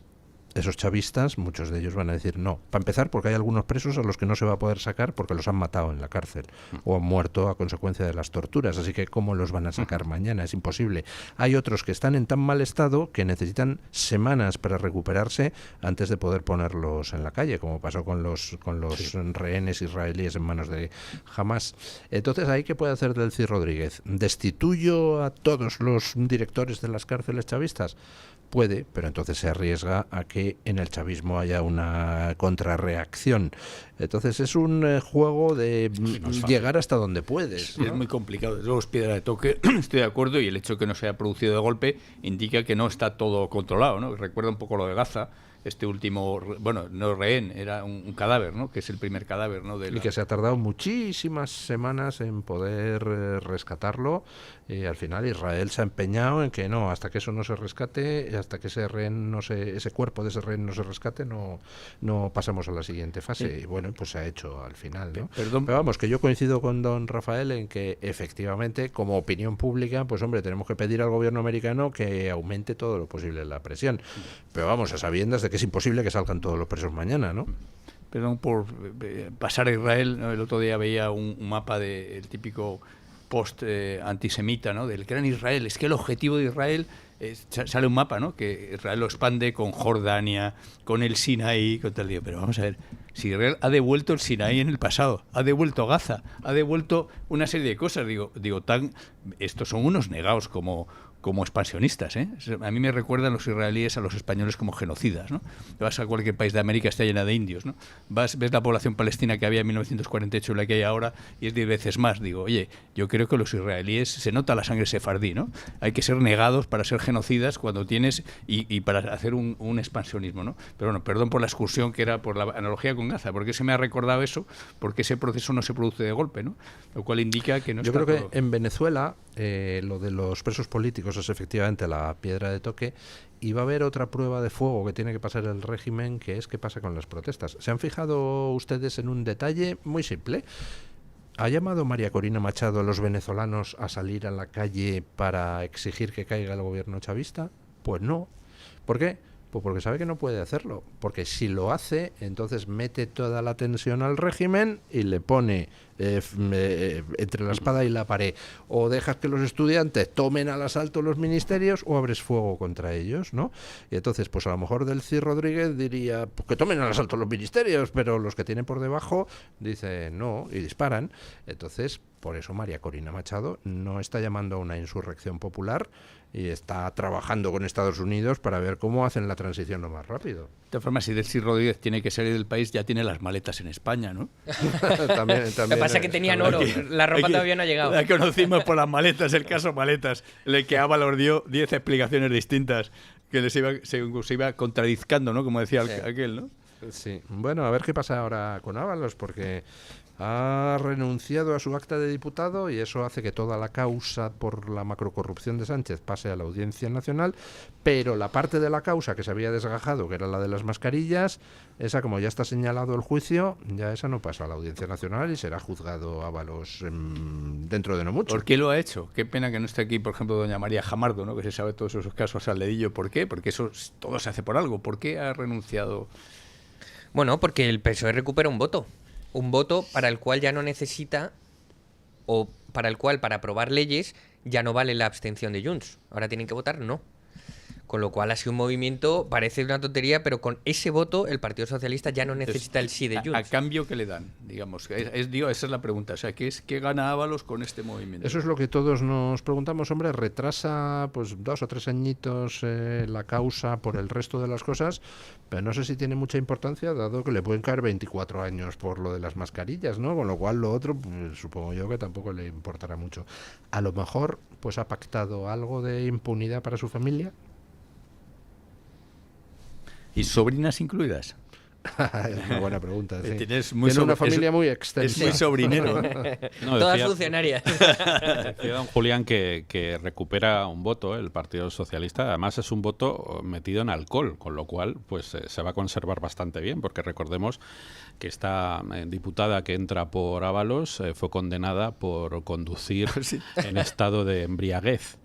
esos chavistas, muchos de ellos van a decir no. Para empezar, porque hay algunos presos a los que no se va a poder sacar porque los han matado en la cárcel o han muerto a consecuencia de las torturas. Así que ¿cómo los van a sacar mañana? Es imposible. Hay otros que están en tan mal estado que necesitan semanas para recuperarse antes de poder ponerlos en la calle, como pasó con los rehenes israelíes en manos de Hamas. Entonces, ¿ahí qué puede hacer Delcy Rodríguez? ¿Destituyo a todos los directores de las cárceles chavistas? Puede, pero entonces se arriesga a que en el chavismo haya una contrarreacción. Entonces es un juego de llegar hasta donde puedes, ¿no? Es muy complicado, desde luego es piedra de toque, estoy de acuerdo, y el hecho de que no se haya producido de golpe indica que no está todo controlado, ¿no? Recuerda un poco lo de Gaza, este último, bueno, no rehén, era un cadáver, ¿no? Que es el primer cadáver, ¿no? Y que se ha tardado muchísimas semanas en poder rescatarlo, y al final Israel se ha empeñado en que no, hasta que eso no se rescate, hasta que ese rehén ese cuerpo de ese rehén no se rescate, no pasamos a la siguiente fase. Sí. Y bueno, pues se ha hecho al final, ¿no? Perdón. Pero vamos, que yo coincido con don Rafael en que efectivamente, como opinión pública, pues hombre, tenemos que pedir al gobierno americano que aumente todo lo posible la presión. Pero vamos, a sabiendas de que es imposible que salgan todos los presos mañana, ¿no? Perdón por pasar a Israel, ¿no? El otro día veía un mapa del típico post antisemita, ¿no? Del gran Israel. Es que el objetivo de Israel sale un mapa, ¿no? Que Israel lo expande con Jordania, con el Sinaí, con tal día. Pero vamos a ver, si Israel ha devuelto el Sinaí en el pasado, ha devuelto Gaza, ha devuelto una serie de cosas, estos son unos negados como expansionistas, ¿eh? A mí me recuerdan los israelíes a los españoles como genocidas, ¿no? Vas a cualquier país de América, está llena de indios, ¿no? Ves la población palestina que había en 1948 y la que hay ahora, y es 10 veces más. Digo, oye, yo creo que los israelíes, se nota la sangre sefardí, ¿no? Hay que ser negados para ser genocidas cuando tienes, y para hacer un expansionismo, ¿no? Pero bueno, perdón por la excursión, que era por la analogía con Gaza, porque se me ha recordado eso, porque ese proceso no se produce de golpe, ¿no? Lo cual indica que no Yo está creo todo... que en Venezuela lo de los presos políticos es efectivamente la piedra de toque, y va a haber otra prueba de fuego que tiene que pasar el régimen, que es qué pasa con las protestas. ¿Se han fijado ustedes en un detalle muy simple? ¿Ha llamado María Corina Machado a los venezolanos a salir a la calle para exigir que caiga el gobierno chavista? Pues no. ¿Por qué? Pues porque sabe que no puede hacerlo, porque si lo hace, entonces mete toda la tensión al régimen y le pone entre la espada y la pared. O dejas que los estudiantes tomen al asalto los ministerios, o abres fuego contra ellos, ¿no? Y entonces, pues a lo mejor Delcy Rodríguez diría, pues que tomen al asalto los ministerios, pero los que tienen por debajo dicen no, y disparan. Entonces, por eso María Corina Machado no está llamando a una insurrección popular, y está trabajando con Estados Unidos para ver cómo hacen la transición lo más rápido. De todas formas, si Delcy Rodríguez tiene que salir del país, ya tiene las maletas en España, ¿no? también, lo que pasa es que tenían oro, la ropa todavía no ha llegado. La conocimos por las maletas, el caso maletas, en el que Ábalos dio 10 explicaciones distintas que se iba contradizcando, ¿no? Como decía aquel, ¿no? Sí. Bueno, a ver qué pasa ahora con Ábalos, porque ha renunciado a su acta de diputado, y eso hace que toda la causa por la macrocorrupción de Sánchez pase a la Audiencia Nacional, pero la parte de la causa que se había desgajado, que era la de las mascarillas, esa, como ya está señalado el juicio, ya esa no pasa a la Audiencia Nacional y será juzgado Ábalos dentro de no mucho. ¿Por qué lo ha hecho? Qué pena que no esté aquí, por ejemplo, doña María Jamardo, ¿no? Que se sabe todos esos casos al dedillo. ¿Por qué? Porque eso todo se hace por algo. ¿Por qué ha renunciado? Bueno, porque el PSOE recupera un voto para el cual ya no necesita, o para el cual, para aprobar leyes, ya no vale la abstención de Junts. Ahora tienen que votar no. Con lo cual ha sido un movimiento, parece una tontería, pero con ese voto el Partido Socialista ya no necesita el sí de Junts. ¿A cambio qué le dan? Digamos, esa es la pregunta. O sea, ¿qué gana Ábalos con este movimiento? Eso es lo que todos nos preguntamos. Hombre, retrasa pues 2 o 3 añitos la causa por el resto de las cosas, pero no sé si tiene mucha importancia, dado que le pueden caer 24 años por lo de las mascarillas, ¿no? Con lo cual lo otro, pues, supongo yo que tampoco le importará mucho. A lo mejor pues ha pactado algo de impunidad para su familia. ¿Y sobrinas incluidas? Es una buena pregunta. Sí. Tiene una familia muy extensa. Es muy sobrinero. No, Todas funcionarias. Decía don Julián que recupera un voto, el Partido Socialista. Además es un voto metido en alcohol, con lo cual pues se va a conservar bastante bien, porque recordemos que esta diputada que entra por Ábalos fue condenada por conducir en estado de embriaguez.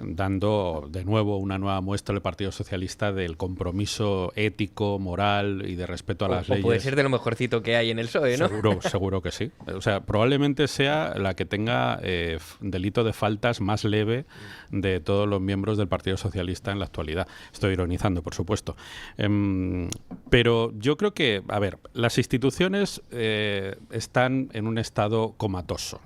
Dando de nuevo una nueva muestra al Partido Socialista del compromiso ético, moral y de respeto a las leyes. Puede ser de lo mejorcito que hay en el PSOE, ¿no? Seguro que sí. O sea, probablemente sea la que tenga delito de faltas más leve de todos los miembros del Partido Socialista en la actualidad. Estoy ironizando, por supuesto. Pero yo creo que, a ver, las instituciones están en un estado comatoso,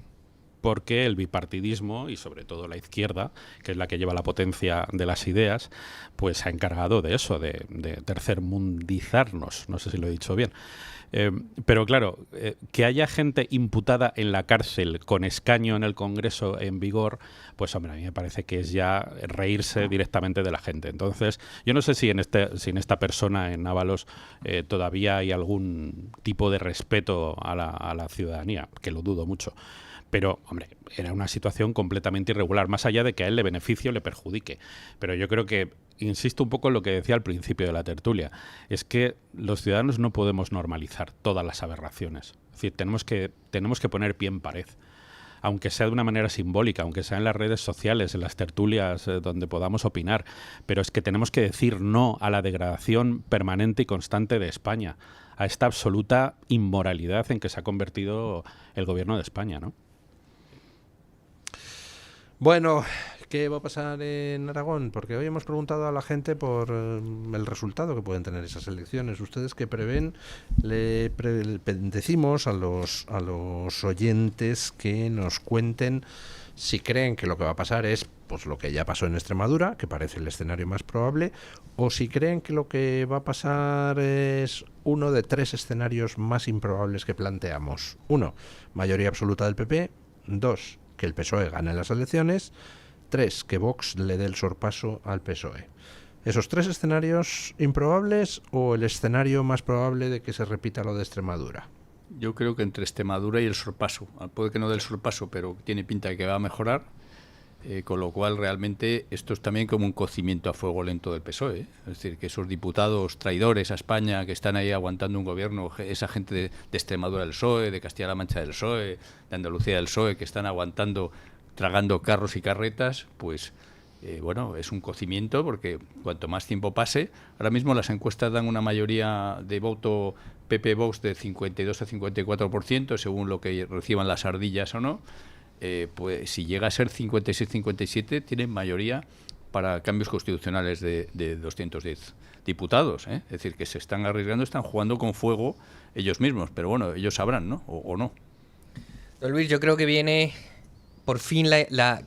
porque el bipartidismo y sobre todo la izquierda, que es la que lleva la potencia de las ideas, pues se ha encargado de eso, de tercermundizarnos, no sé si lo he dicho bien. Pero claro, que haya gente imputada en la cárcel con escaño en el Congreso en vigor, pues hombre, a mí me parece que es ya reírse directamente de la gente. Entonces, yo no sé si en esta persona, en Ábalos, todavía hay algún tipo de respeto a la ciudadanía, que lo dudo mucho. Pero, hombre, era una situación completamente irregular, más allá de que a él le beneficie o le perjudique. Pero yo creo que, insisto un poco en lo que decía al principio de la tertulia, es que los ciudadanos no podemos normalizar todas las aberraciones. Es decir, tenemos que poner pie en pared, aunque sea de una manera simbólica, aunque sea en las redes sociales, en las tertulias donde podamos opinar. Pero es que tenemos que decir no a la degradación permanente y constante de España, a esta absoluta inmoralidad en que se ha convertido el gobierno de España, ¿no? Bueno, ¿qué va a pasar en Aragón? Porque hoy hemos preguntado a la gente por el resultado que pueden tener esas elecciones. ¿Ustedes qué prevén? Decimos a los oyentes que nos cuenten si creen que lo que va a pasar es pues lo que ya pasó en Extremadura, que parece el escenario más probable, o si creen que lo que va a pasar es uno de tres escenarios más improbables que planteamos. 1, mayoría absoluta del PP. 2, que el PSOE gane las elecciones. 3, que Vox le dé el sorpaso al PSOE. ¿Esos tres escenarios improbables o el escenario más probable de que se repita lo de Extremadura? Yo creo que entre Extremadura y el sorpaso. Puede que no dé el sorpaso, pero tiene pinta de que va a mejorar. Con lo cual realmente esto es también como un cocimiento a fuego lento del PSOE. Es decir, que esos diputados traidores a España que están ahí aguantando un gobierno, esa gente de Extremadura del PSOE, de Castilla-La Mancha del PSOE, de Andalucía del PSOE, que están aguantando, tragando carros y carretas, pues bueno, es un cocimiento porque cuanto más tiempo pase, ahora mismo las encuestas dan una mayoría de voto PP-Vox de 52 a 54%, según lo que reciban las ardillas o no. Pues si llega a ser 56-57, tienen mayoría para cambios constitucionales de 210 diputados. Es decir, que se están arriesgando, están jugando con fuego ellos mismos, pero bueno, ellos sabrán, ¿no? O no. Don Luis, yo creo que viene por fin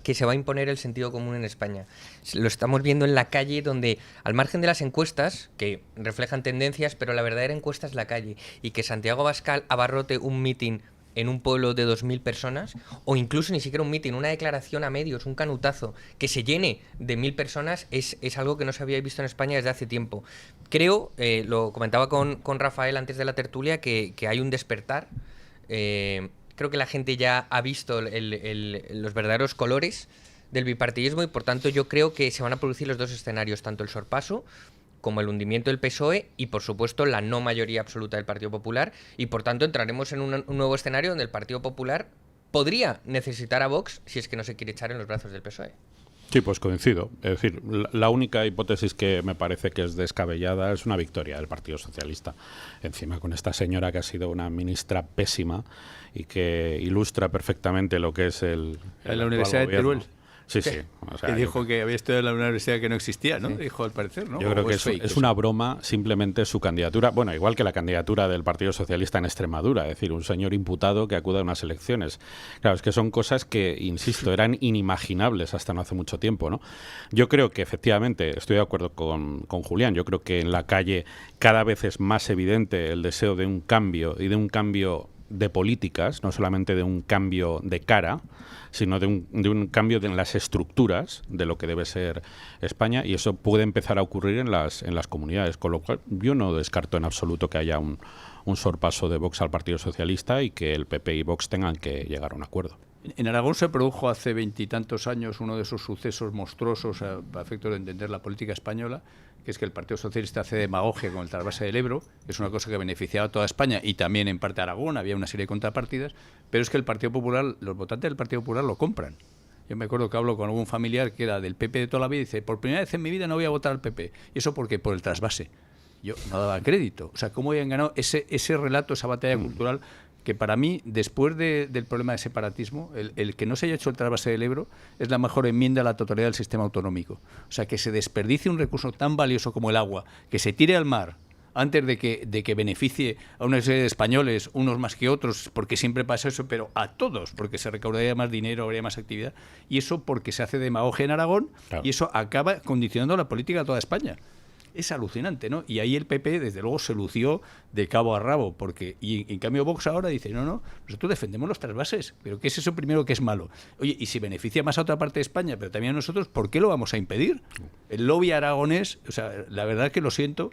que se va a imponer el sentido común en España. Lo estamos viendo en la calle, donde al margen de las encuestas, que reflejan tendencias, pero la verdadera encuesta es la calle, y que Santiago Abascal abarrote un mitin en un pueblo de 2.000 personas, o incluso ni siquiera un mitin, una declaración a medios, un canutazo, que se llene de 1.000 personas, es algo que no se había visto en España desde hace tiempo. Creo, lo comentaba con Rafael antes de la tertulia, que hay un despertar. Creo que la gente ya ha visto los verdaderos colores del bipartidismo y por tanto yo creo que se van a producir los dos escenarios, tanto el sorpaso como el hundimiento del PSOE y por supuesto la no mayoría absoluta del Partido Popular, y por tanto entraremos en un nuevo escenario donde el Partido Popular podría necesitar a Vox si es que no se quiere echar en los brazos del PSOE. Sí, pues coincido. Es decir, la única hipótesis que me parece que es descabellada es una victoria del Partido Socialista. Encima con esta señora que ha sido una ministra pésima y que ilustra perfectamente lo que es el en la Universidad de Teruel. Sí, sí. O sea, que dijo que había estudiado en la universidad que no existía, ¿no? Sí. Dijo al parecer, ¿no? Yo creo que es una broma simplemente su candidatura. Bueno, igual que la candidatura del Partido Socialista en Extremadura, es decir, un señor imputado que acuda a unas elecciones. Claro, es que son cosas que, insisto, eran inimaginables hasta no hace mucho tiempo, ¿no? Yo creo que efectivamente, estoy de acuerdo con Julián, yo creo que en la calle cada vez es más evidente el deseo de un cambio y de un cambio de políticas, no solamente de un cambio de cara, sino de un cambio en las estructuras de lo que debe ser España, y eso puede empezar a ocurrir en las comunidades, con lo cual yo no descarto en absoluto que haya un sorpaso de Vox al Partido Socialista y que el PP y Vox tengan que llegar a un acuerdo. En Aragón se produjo hace 20 y tantos años uno de esos sucesos monstruosos a efecto de entender la política española, que es que el Partido Socialista hace demagogia con el trasvase del Ebro, que es una cosa que beneficiaba a toda España y también en parte a Aragón, había una serie de contrapartidas, pero es que el Partido Popular, los votantes del Partido Popular lo compran. Yo me acuerdo que hablo con algún familiar que era del PP de toda la vida y dice, por primera vez en mi vida no voy a votar al PP. ¿Y eso por qué? Por el trasvase. Yo no daba crédito. O sea, ¿cómo habían ganado ese relato, esa batalla cultural? Que para mí, después del problema de separatismo, el que no se haya hecho el trasvase del Ebro es la mejor enmienda a la totalidad del sistema autonómico. O sea, que se desperdicie un recurso tan valioso como el agua, que se tire al mar antes de que beneficie a una serie de españoles, unos más que otros, porque siempre pasa eso, pero a todos, porque se recaudaría más dinero, habría más actividad, y eso porque se hace demagogia en Aragón, claro. Y eso acaba condicionando la política de toda España. Es alucinante, ¿no? Y ahí el PP, desde luego, se lució de cabo a rabo, porque y en cambio Vox ahora dice, no, nosotros defendemos los trasvases, pero ¿qué es eso primero que es malo? Oye, y si beneficia más a otra parte de España, pero también a nosotros, ¿por qué lo vamos a impedir? El lobby aragonés, o sea, la verdad que lo siento,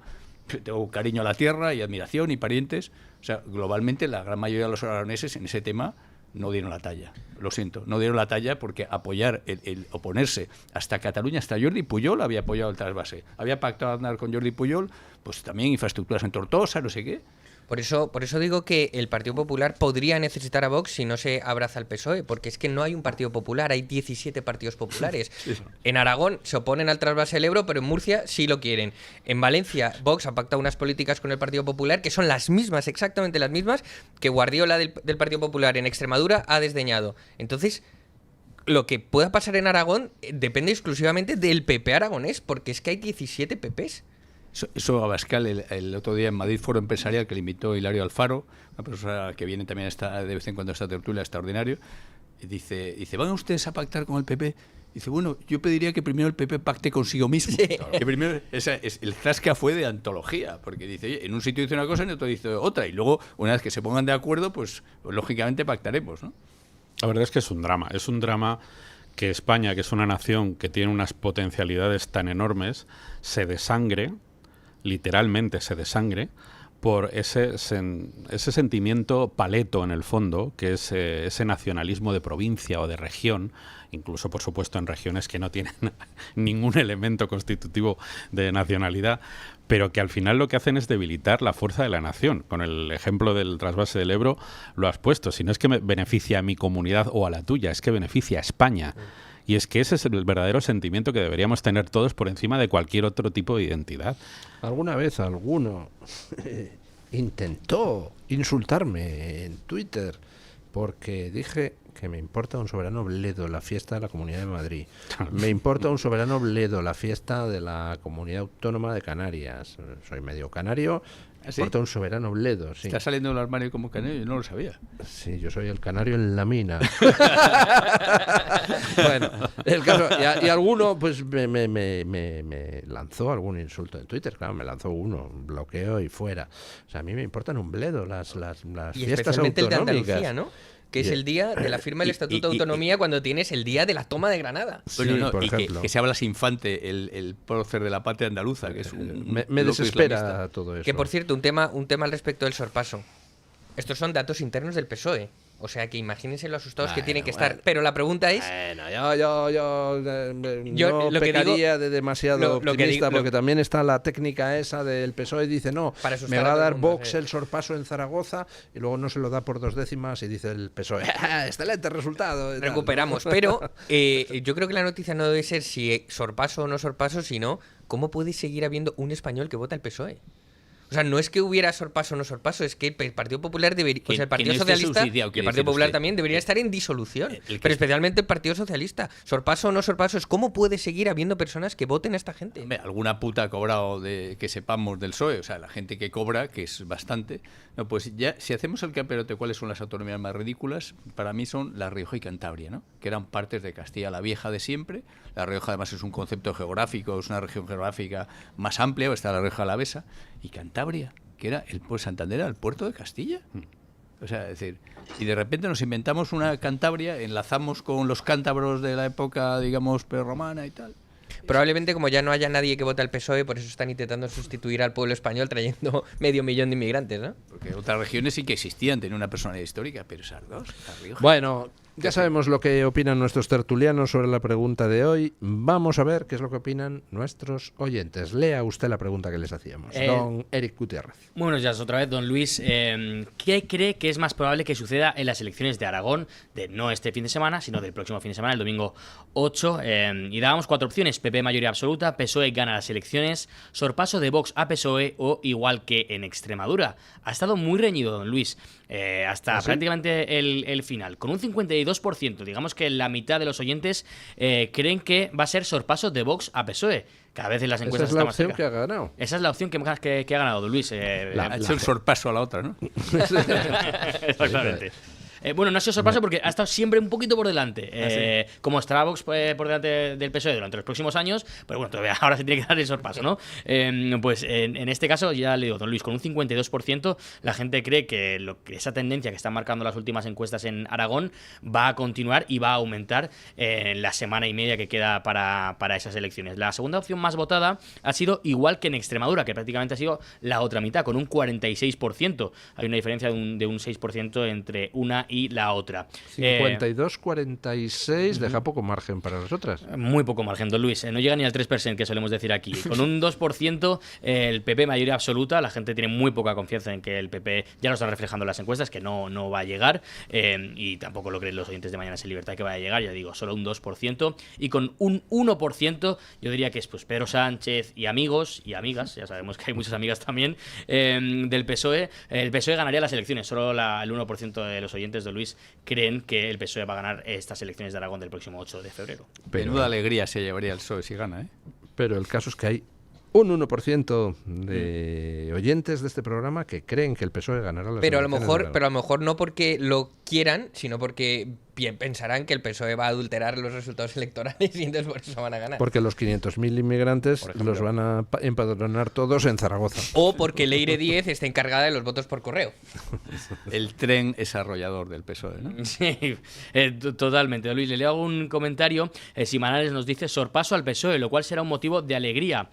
tengo cariño a la tierra y admiración y parientes, o sea, globalmente la gran mayoría de los aragoneses en ese tema no dieron la talla, lo siento, no dieron la talla porque apoyar, el oponerse hasta Cataluña, hasta Jordi Pujol había apoyado el trasvase, había pactado andar con Jordi Pujol, pues también infraestructuras en Tortosa, no sé qué. Por eso digo que el Partido Popular podría necesitar a Vox si no se abraza al PSOE, porque es que no hay un Partido Popular, hay 17 partidos populares. En Aragón se oponen al trasvase del Ebro, pero en Murcia sí lo quieren. En Valencia, Vox ha pactado unas políticas con el Partido Popular que son las mismas, exactamente las mismas, que Guardiola del Partido Popular en Extremadura ha desdeñado. Entonces, lo que pueda pasar en Aragón depende exclusivamente del PP aragonés, porque es que hay 17 PPs. Eso Abascal el otro día en Madrid Foro Empresarial, que le invitó Hilario Alfaro, una persona que viene también de vez en cuando a esta tertulia, extraordinario, y dice, ¿van ustedes a pactar con el PP? Dice, bueno, yo pediría que primero el PP pacte consigo mismo. Sí. Que primero, el zasca fue de antología, porque dice, oye, en un sitio dice una cosa, en otro dice otra, y luego, una vez que se pongan de acuerdo, pues lógicamente pactaremos, ¿no? La verdad es que es un drama que España, que es una nación que tiene unas potencialidades tan enormes, se desangre, literalmente se desangre, por ese sentimiento paleto en el fondo, que es ese nacionalismo de provincia o de región, incluso por supuesto en regiones que no tienen ningún elemento constitutivo de nacionalidad, pero que al final lo que hacen es debilitar la fuerza de la nación. Con el ejemplo del trasvase del Ebro lo has puesto. Si no es que me beneficia a mi comunidad o a la tuya, es que beneficia a España. Y es que ese es el verdadero sentimiento que deberíamos tener todos por encima de cualquier otro tipo de identidad. ¿Alguna vez alguno intentó insultarme en Twitter porque dije que me importa un soberano bledo la fiesta de la Comunidad de Madrid? Me importa un soberano bledo la fiesta de la Comunidad Autónoma de Canarias. Soy medio canario. ¿Ah, sí? Importa un soberano bledo, sí. ¿Está saliendo del armario como canario? Yo no lo sabía. Sí, yo soy el canario en la mina. Bueno, el caso, y alguno pues me lanzó algún insulto en Twitter, claro, me lanzó uno, un bloqueo y fuera. O sea, a mí me importan un bledo las y fiestas especialmente autonómicas. El de Andalucía, ¿no? Que es el día de la firma del Estatuto de Autonomía, cuando tienes el día de la toma de Granada. Sí, bueno, por ejemplo. Que se habla sin Infante, el prócer de la patria andaluza, que es me desespera islamista. Todo eso. Que por cierto, un tema al respecto del sorpaso. Estos son datos internos del PSOE. O sea que imagínense lo asustados que tienen que estar. Pero la pregunta es... Bueno, yo no pecaría de demasiado optimista, porque también está la técnica esa del PSOE, dice, no, me va a dar Vox el sorpaso en Zaragoza, y luego no se lo da por 2 décimas y dice el PSOE, excelente resultado. Recuperamos, pero yo creo que la noticia no debe ser si sorpaso o no sorpaso, sino cómo puede seguir habiendo un español que vota al PSOE. O sea, no es que hubiera sorpaso o no sorpaso, es que el Partido Popular debería, o sea, el Partido Socialista y el Partido Popular también deberían estar en disolución, pero especialmente el Partido Socialista. Sorpaso o no sorpaso es cómo puede seguir habiendo personas que voten a esta gente. Hombre, alguna puta ha cobrado que sepamos del PSOE, o sea, la gente que cobra, que es bastante. No, pues ya, si hacemos el campeonato de cuáles son las autonomías más ridículas, para mí son La Rioja y Cantabria, ¿no? Que eran partes de Castilla la Vieja de siempre. La Rioja además es un concepto geográfico, es una región geográfica más amplia, está la Rioja Alavesa, y Cantabria, que era Santander era el puerto de Castilla. O sea, es decir, y de repente nos inventamos una Cantabria, enlazamos con los cántabros de la época, digamos, prerromana y tal. Probablemente como ya no haya nadie que vote al PSOE, por eso están intentando sustituir al pueblo español trayendo 500.000 de inmigrantes, ¿no? Porque otras regiones sí que existían, tenían una personalidad histórica, pero esas dos, La Rioja. Bueno, ya sabemos lo que opinan nuestros tertulianos sobre la pregunta de hoy. Vamos a ver qué es lo que opinan nuestros oyentes. Lea usted la pregunta que les hacíamos. Don Eric Gutiérrez. Buenos días otra vez, don Luis. ¿Qué cree que es más probable que suceda en las elecciones de Aragón, de no este fin de semana, sino del próximo fin de semana, el domingo 8? Y dábamos 4 opciones: PP mayoría absoluta, PSOE gana las elecciones, sorpaso de Vox a PSOE o igual que en Extremadura. Ha estado muy reñido, don Luis, hasta prácticamente el final. Con un 52%, digamos que la mitad de los oyentes creen que va a ser sorpaso de Vox a PSOE. Cada vez en las encuestas Esa es la está más opción cerca. que ha ganado. Esa es la opción que ha ganado, don Luis. Ha hecho el sorpaso a la otra, ¿no? Exactamente. Bueno, no ha sido sorpresa porque ha estado siempre un poquito por delante. Como estará Vox por delante del PSOE durante los próximos años, pero bueno, todavía ahora se tiene que dar el sorpaso, ¿no? Pues en este caso, ya le digo, don Luis, con un 52%, la gente cree que esa tendencia que están marcando las últimas encuestas en Aragón va a continuar y va a aumentar en la semana y media que queda para esas elecciones. La segunda opción más votada ha sido igual que en Extremadura, que prácticamente ha sido la otra mitad, con un 46%. Hay una diferencia de un 6% entre una y la otra. 52-46 deja poco margen para las otras. Muy poco margen, don Luis. No llega ni al 3% que solemos decir aquí. Con un 2%, el PP mayoría absoluta. La gente tiene muy poca confianza en que el PP, ya lo están reflejando las encuestas, que no va a llegar. Y tampoco lo creen los oyentes de Mañanas en Libertad que vaya a llegar. Ya digo, solo un 2%. Y con un 1%, yo diría que es pues Pedro Sánchez y amigos y amigas, ya sabemos que hay muchas amigas también, del PSOE. El PSOE ganaría las elecciones. Solo el 1% de los oyentes, don Luis, creen que el PSOE va a ganar estas elecciones de Aragón del próximo 8 de febrero. Menuda alegría se llevaría el PSOE si gana, ¿eh? Pero el caso es que hay un 1% de oyentes de este programa que creen que el PSOE ganará las Pero a elecciones. lo mejor no porque lo quieran, sino porque pensarán que el PSOE va a adulterar los resultados electorales y entonces por eso van a ganar. Porque los 500.000 inmigrantes los van a empadronar todos en Zaragoza. O porque Leire 10 está encargada de los votos por correo. El tren es arrollador del PSOE, ¿no? Sí, totalmente. Luis, le hago un comentario. Simanales nos dice sorpaso al PSOE, lo cual será un motivo de alegría.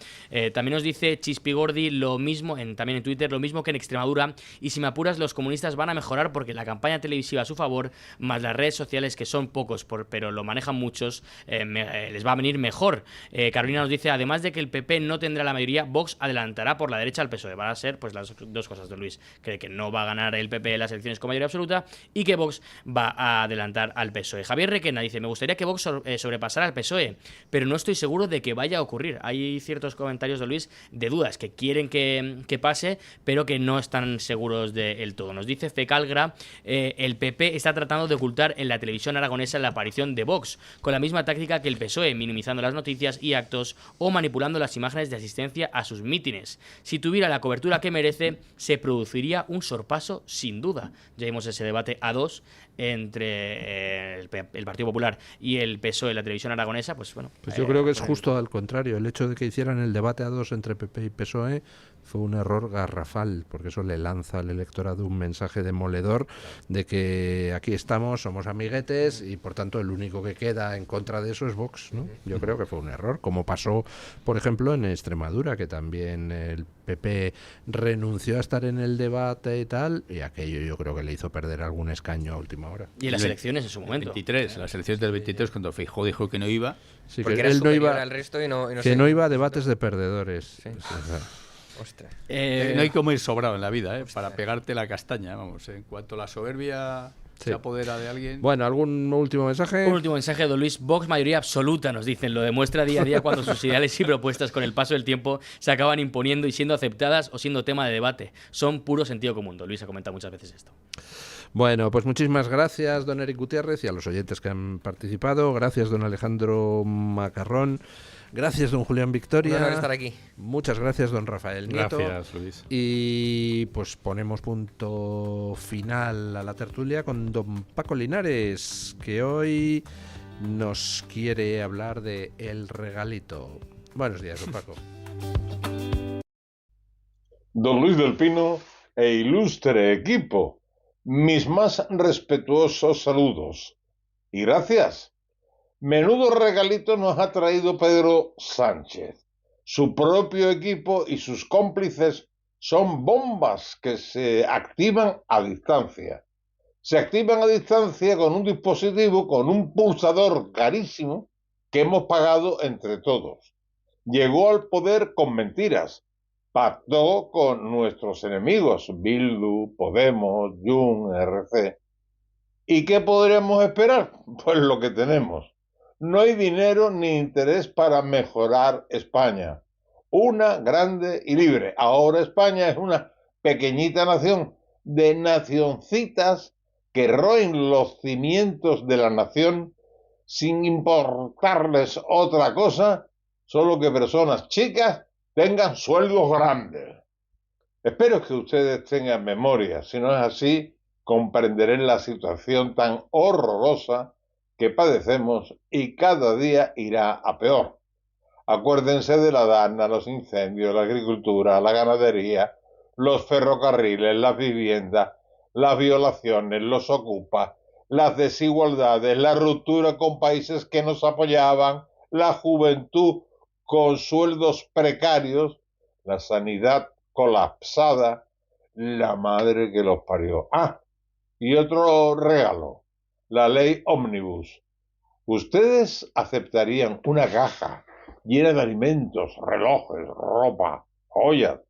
También nos dice Chispigordi lo mismo, también en Twitter, lo mismo que en Extremadura. Y si me apuras, los comunistas van a mejorar porque la campaña televisiva a su favor, más las redes sociales, que son pocos, pero lo manejan muchos, les va a venir mejor. Carolina nos dice, además de que el PP no tendrá la mayoría, Vox adelantará por la derecha al PSOE. Van a ser pues las dos cosas de Luis. Cree que no va a ganar el PP las elecciones con mayoría absoluta y que Vox va a adelantar al PSOE. Javier Requena dice, me gustaría que Vox sobrepasara al PSOE, pero no estoy seguro de que vaya a ocurrir. Hay ciertos comentarios de Luis de dudas que quieren que pase, pero que no están seguros del todo. Nos dice Fecalgra, el PP está tratando de ocultar en la televisión aragonesa la aparición de Vox, con la misma táctica que el PSOE, minimizando las noticias y actos o manipulando las imágenes de asistencia a sus mítines. Si tuviera la cobertura que merece, se produciría un sorpaso sin duda. Ya vimos ese debate a dos entre el Partido Popular y el PSOE en la televisión aragonesa, pues bueno. Pues yo creo que es justo al contrario. El hecho de que hicieran el debate a dos entre PP y PSOE fue un error garrafal, porque eso le lanza al electorado un mensaje demoledor de que aquí estamos, somos amiguetes y por tanto el único que queda en contra de eso es Vox, ¿no? Yo creo que fue un error, como pasó, por ejemplo, en Extremadura, que también el PP renunció a estar en el debate y tal, y aquello yo creo que le hizo perder algún escaño a última hora. Y en las elecciones en su momento. 23, las elecciones del 23, cuando Feijóo dijo que no iba. Sí, Porque que era él no superior iba, al resto y no que sé. no iba a debates de perdedores. Sí. Pues, o sea, Ostras. No hay como ir sobrado en la vida, ¿eh? Para pegarte la castaña, vamos. En cuanto la soberbia se apodera de alguien. Bueno, ¿algún último mensaje? Un último mensaje, don Luis. Vox mayoría absoluta, nos dicen. Lo demuestra día a día cuando sus ideales y propuestas con el paso del tiempo se acaban imponiendo y siendo aceptadas o siendo tema de debate. Son puro sentido común. Don Luis ha comentado muchas veces esto. Bueno, pues muchísimas gracias, don Eric Gutiérrez, y a los oyentes que han participado. Gracias, don Alejandro Macarrón. Gracias, don Julián Victoria. Un honor estar aquí. Muchas gracias, don Rafael Nieto. Gracias, Luis. Y pues ponemos punto final a la tertulia con don Paco Linares, que hoy nos quiere hablar de El Regalito. Buenos días, don Paco. Don Luis del Pino e ilustre equipo. Mis más respetuosos saludos. Y gracias. Menudo regalito nos ha traído Pedro Sánchez. Su propio equipo y sus cómplices son bombas que se activan a distancia. Se activan a distancia con un dispositivo, con un pulsador carísimo que hemos pagado entre todos. Llegó al poder con mentiras. Pactó con nuestros enemigos, Bildu, Podemos, Jun, RC. ¿Y qué podríamos esperar? Pues lo que tenemos. No hay dinero ni interés para mejorar España. Una grande y libre. Ahora España es una pequeñita nación de nacioncitas que roen los cimientos de la nación sin importarles otra cosa, solo que personas chicas tengan sueldos grandes. Espero que ustedes tengan memoria. Si no es así, comprenderán la situación tan horrorosa que padecemos y cada día irá a peor. Acuérdense de la DANA, los incendios, la agricultura, la ganadería, los ferrocarriles, las viviendas, las violaciones, los ocupas, las desigualdades, la ruptura con países que nos apoyaban, la juventud con sueldos precarios, la sanidad colapsada, la madre que los parió. Ah, y otro regalo, la ley Ómnibus. ¿Ustedes aceptarían una caja llena de alimentos, relojes, ropa, joyas,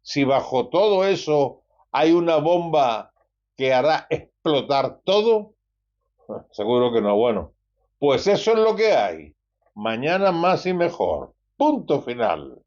si bajo todo eso hay una bomba que hará explotar todo? Seguro que no. Bueno, pues eso es lo que hay. Mañana más y mejor. Punto final.